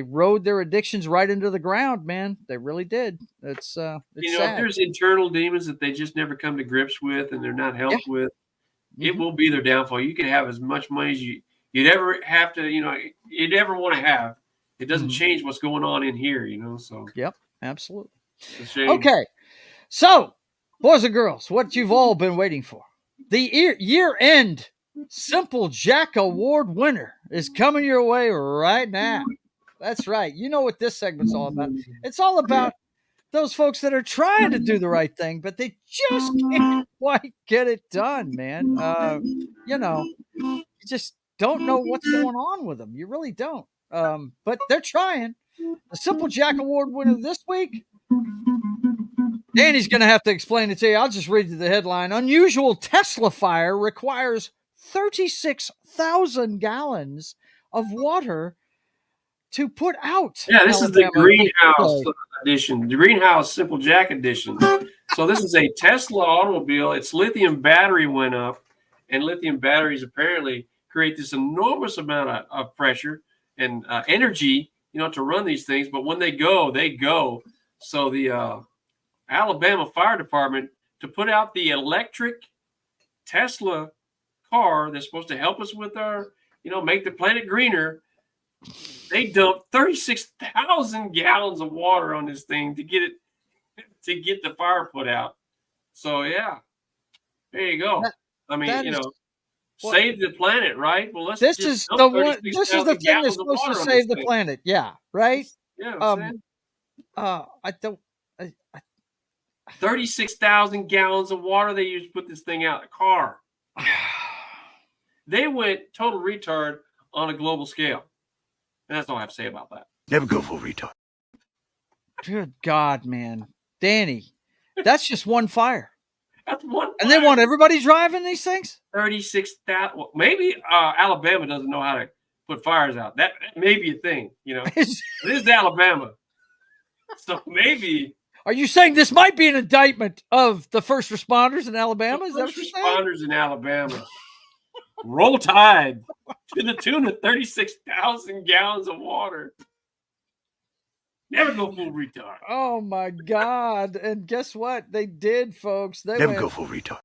A: rode their addictions right into the ground, man. They really did. It's
B: if
A: sad.
B: there's internal demons that they just never come to grips with and they're not helped with, it will be their downfall. You can have as much money as you'd ever have to, you'd ever want to have. It doesn't change what's going on in here, so.
A: Yep, absolutely.
B: It's a shame.
A: Okay. So, boys and girls, what you've all been waiting for. The year-end Simple Jack Award winner is coming your way right now. That's right. You know what this segment's all about. It's all about those folks that are trying to do the right thing, but they just can't quite get it done, man. You just don't know what's going on with them. You really don't. But they're trying. The Simple Jack Award winner this week, Danny's going to have to explain it to you. I'll just read you the headline. Unusual Tesla fire requires 36,000 gallons of water to put out.
B: Yeah, this is the greenhouse edition, the greenhouse Simple Jack edition. So this is a Tesla automobile. Its lithium battery went up, and lithium batteries apparently create this enormous amount of pressure and energy, to run these things. But when they go, they go. So the Alabama Fire Department, to put out the electric Tesla car that's supposed to help us with our, make the planet greener, they dumped 36,000 gallons of water on this thing to get the fire put out. So yeah, there you go. Save the planet, right? Well,
A: this is the one. This is the thing that's supposed to save the planet. Yeah, right.
B: Yeah.
A: I don't.
B: 36,000 gallons of water they used to put this thing out in a car. They went total retard on a global scale. And that's all I have to say about that.
C: Never go full retard.
A: Good God, man. Danny, that's just one fire.
B: That's one fire.
A: And they want everybody driving these things?
B: 36,000. Well, maybe Alabama doesn't know how to put fires out. That may be a thing, It is Alabama. So maybe.
A: Are you saying this might be an indictment of the first responders in Alabama? Is that what you're saying?
B: Responders in Alabama. Roll Tide to the tune of 36,000 gallons of water. Never go full retard.
A: Oh my God. And guess what? They did, folks. They
C: never go full retard.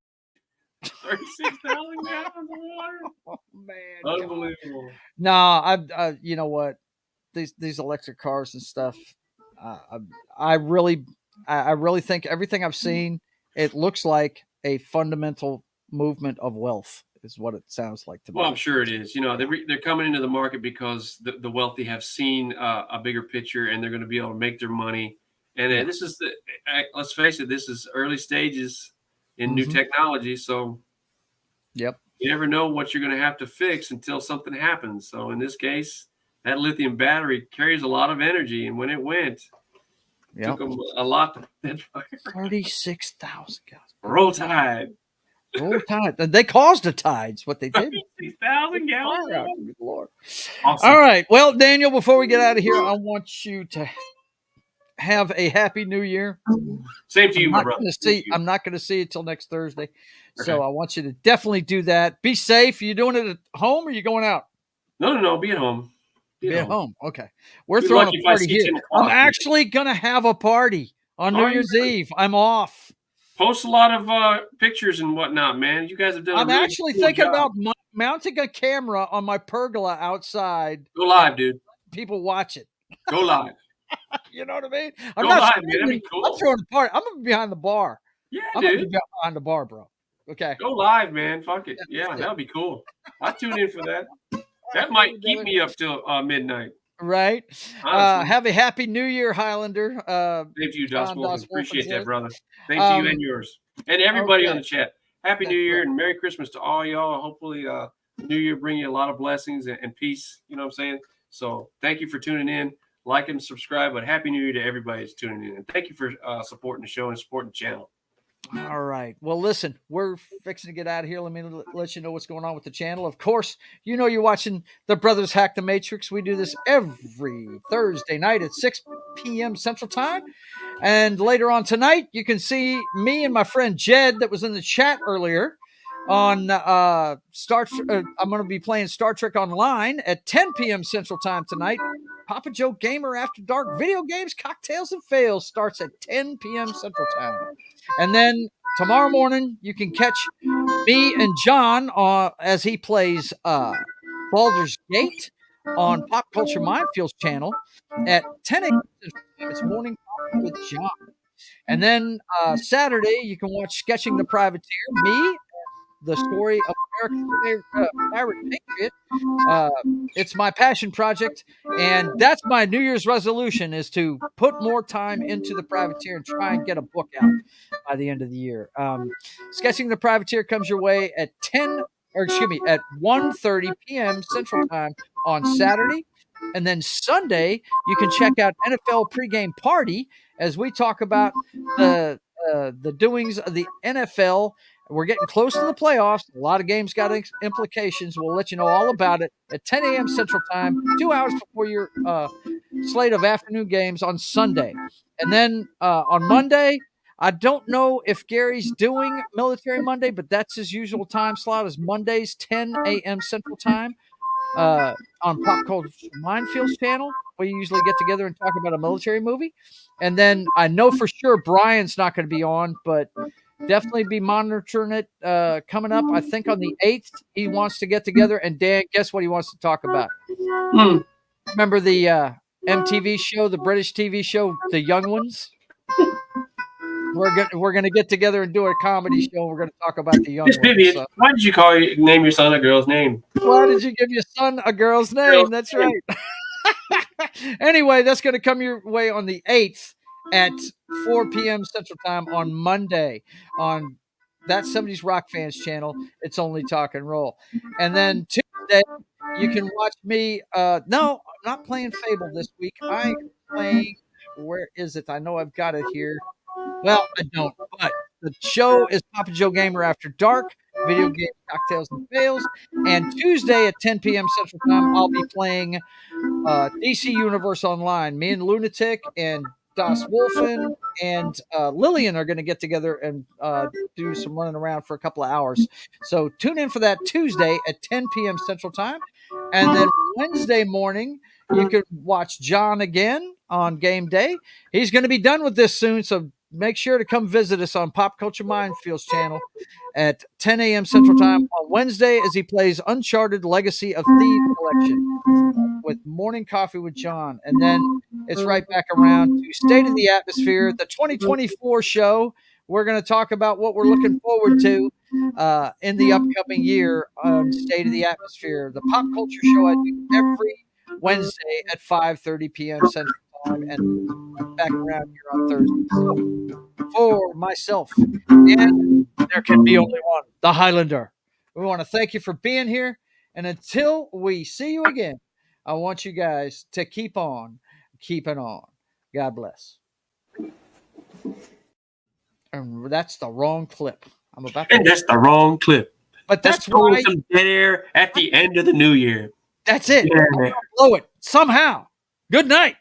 B: 36,000 gallons of water.
A: Oh man.
B: Unbelievable.
A: No, you know what? These electric cars and stuff. I really think everything I've seen, it looks like a fundamental movement of wealth is what it sounds like to me.
B: Well, I'm sure it is. They're coming into the market because the wealthy have seen a bigger picture, and they're going to be able to make their money. And this is let's face it, this is early stages in new technology. So
A: yep,
B: you never know what you're going to have to fix until something happens. So in this case, that lithium battery carries a lot of energy, and when it went, it took them a lot to
A: 36,000 gallons.
B: Roll Tide.
A: Roll Tide. They caused a tides. What they did.
B: 36,000 gallons.
A: Good Lord.
B: Awesome.
A: All right. Well, Daniel, before we get out of here, I want you to have a happy New Year.
B: Same to you, my brother.
A: I'm not going to see you till next Thursday. Okay. So I want you to definitely do that. Be safe. Are you doing it at home or are you going out?
B: No. Be at home.
A: Be at home. Okay. We're throwing a party here. I'm actually going to have a party on New Year's Eve. I'm off.
B: Post a lot of pictures and whatnot, man. You guys have done.
A: I'm actually thinking about mounting a camera on my pergola outside.
B: Go live, dude.
A: People watch it.
B: Go live.
A: You know what I mean?
B: Go live, man. That'd be cool.
A: I'm throwing a party. I'm gonna be behind the bar.
B: Yeah,
A: I'm
B: dude.
A: gonna be behind the bar, bro. Okay.
B: Go live, man. Fuck it. Yeah, that'd be cool. I'll tune in for that. That might keep me up till midnight.
A: Right. Have a happy New Year, Highlander.
B: Thank you, Dos Wolf. Appreciate that, brother. Thank you and yours. And everybody on the chat. Happy New Year and Merry Christmas to all y'all. Hopefully New Year bring you a lot of blessings and peace. You know what I'm saying? So thank you for tuning in. Like and subscribe. But Happy New Year to everybody that's tuning in. And thank you for supporting the show and supporting the channel.
A: All right. Well, listen, we're fixing to get out of here. Let me let you know what's going on with the channel. Of course, you're watching the Brothers Hack the Matrix. We do this every Thursday night at 6 p.m. Central Time. And later on tonight, you can see me and my friend Jed that was in the chat earlier on Star Trek. I'm going to be playing Star Trek Online at 10 p.m. Central Time tonight. Papa Joe Gamer After Dark Video Games, Cocktails, and Fails starts at 10 p.m. Central Time. And then tomorrow morning, you can catch me and John as he plays Baldur's Gate on Pop Culture Mindfield's channel at 10 a.m. Central Time. It's Morning Coffee with John. And then Saturday, you can watch Sketching the Privateer, me, the story of America's Pirate Patriot. It's my passion project, and that's my New Year's resolution, is to put more time into the Privateer and try and get a book out by the end of the year. Sketching the Privateer comes your way at 1:30 p.m. Central Time on Saturday. And then Sunday, you can check out NFL Pregame Party as we talk about the doings of the NFL. We're getting close to the playoffs. A lot of games got implications. We'll let you know all about it at 10 a.m. Central Time, 2 hours before your slate of afternoon games on Sunday. And then on Monday, I don't know if Gary's doing Military Monday, but that's his usual time slot, is Mondays, 10 a.m. Central Time on Pop Culture Mindfield's channel. We usually get together and talk about a military movie. And then I know for sure Brian's not going to be on, but definitely be monitoring it coming up. I think on the 8th, he wants to get together. And Dan, guess what he wants to talk about? Remember the MTV show, the British TV show, The Young Ones? We're gonna get together and do a comedy show. We're gonna talk about The Young Ones.
B: Vivian,
A: So.
B: why did you name your son a girl's name?
A: Why did you give your son a girl's name? That's right. Anyway, that's going to come your way on the 8th at 4 p.m. Central Time on Monday on that 70s Rock Fans channel. It's Only Talk and Roll. And then Tuesday, you can watch me. No, I'm not playing Fable this week. I'm playing, where is it? I know I've got it here. Well, I don't, but the show is Papa Joe Gamer After Dark, Video Game Cocktails and Fails. And Tuesday at 10 p.m. Central Time, I'll be playing DC Universe Online. Me and Lunatic and Das Wolfen and Lillian are going to get together and do some running around for a couple of hours. So tune in for that Tuesday at 10 p.m. Central Time. And then Wednesday morning, you can watch John again on game day. He's going to be done with this soon, so make sure to come visit us on Pop Culture Mindfield's channel at 10 a.m. Central Time on Wednesday as he plays Uncharted Legacy of Thieves Collection with Morning Coffee with John. And then it's right back around to State of the Atmosphere, the 2024 show. We're going to talk about what we're looking forward to in the upcoming year on State of the Atmosphere, the pop culture show I do every Wednesday at 5:30 p.m. Central Time and back around here on Thursday. So, for myself, and there can be only one, the Hylunder, we want to thank you for being here. And until we see you again, I want you guys to keep on keeping on. God bless. And that's the wrong clip.
B: And that's the wrong clip.
A: But that's
B: why some dead air at the end of the new year.
A: That's it. Yeah. Blow it somehow. Good night.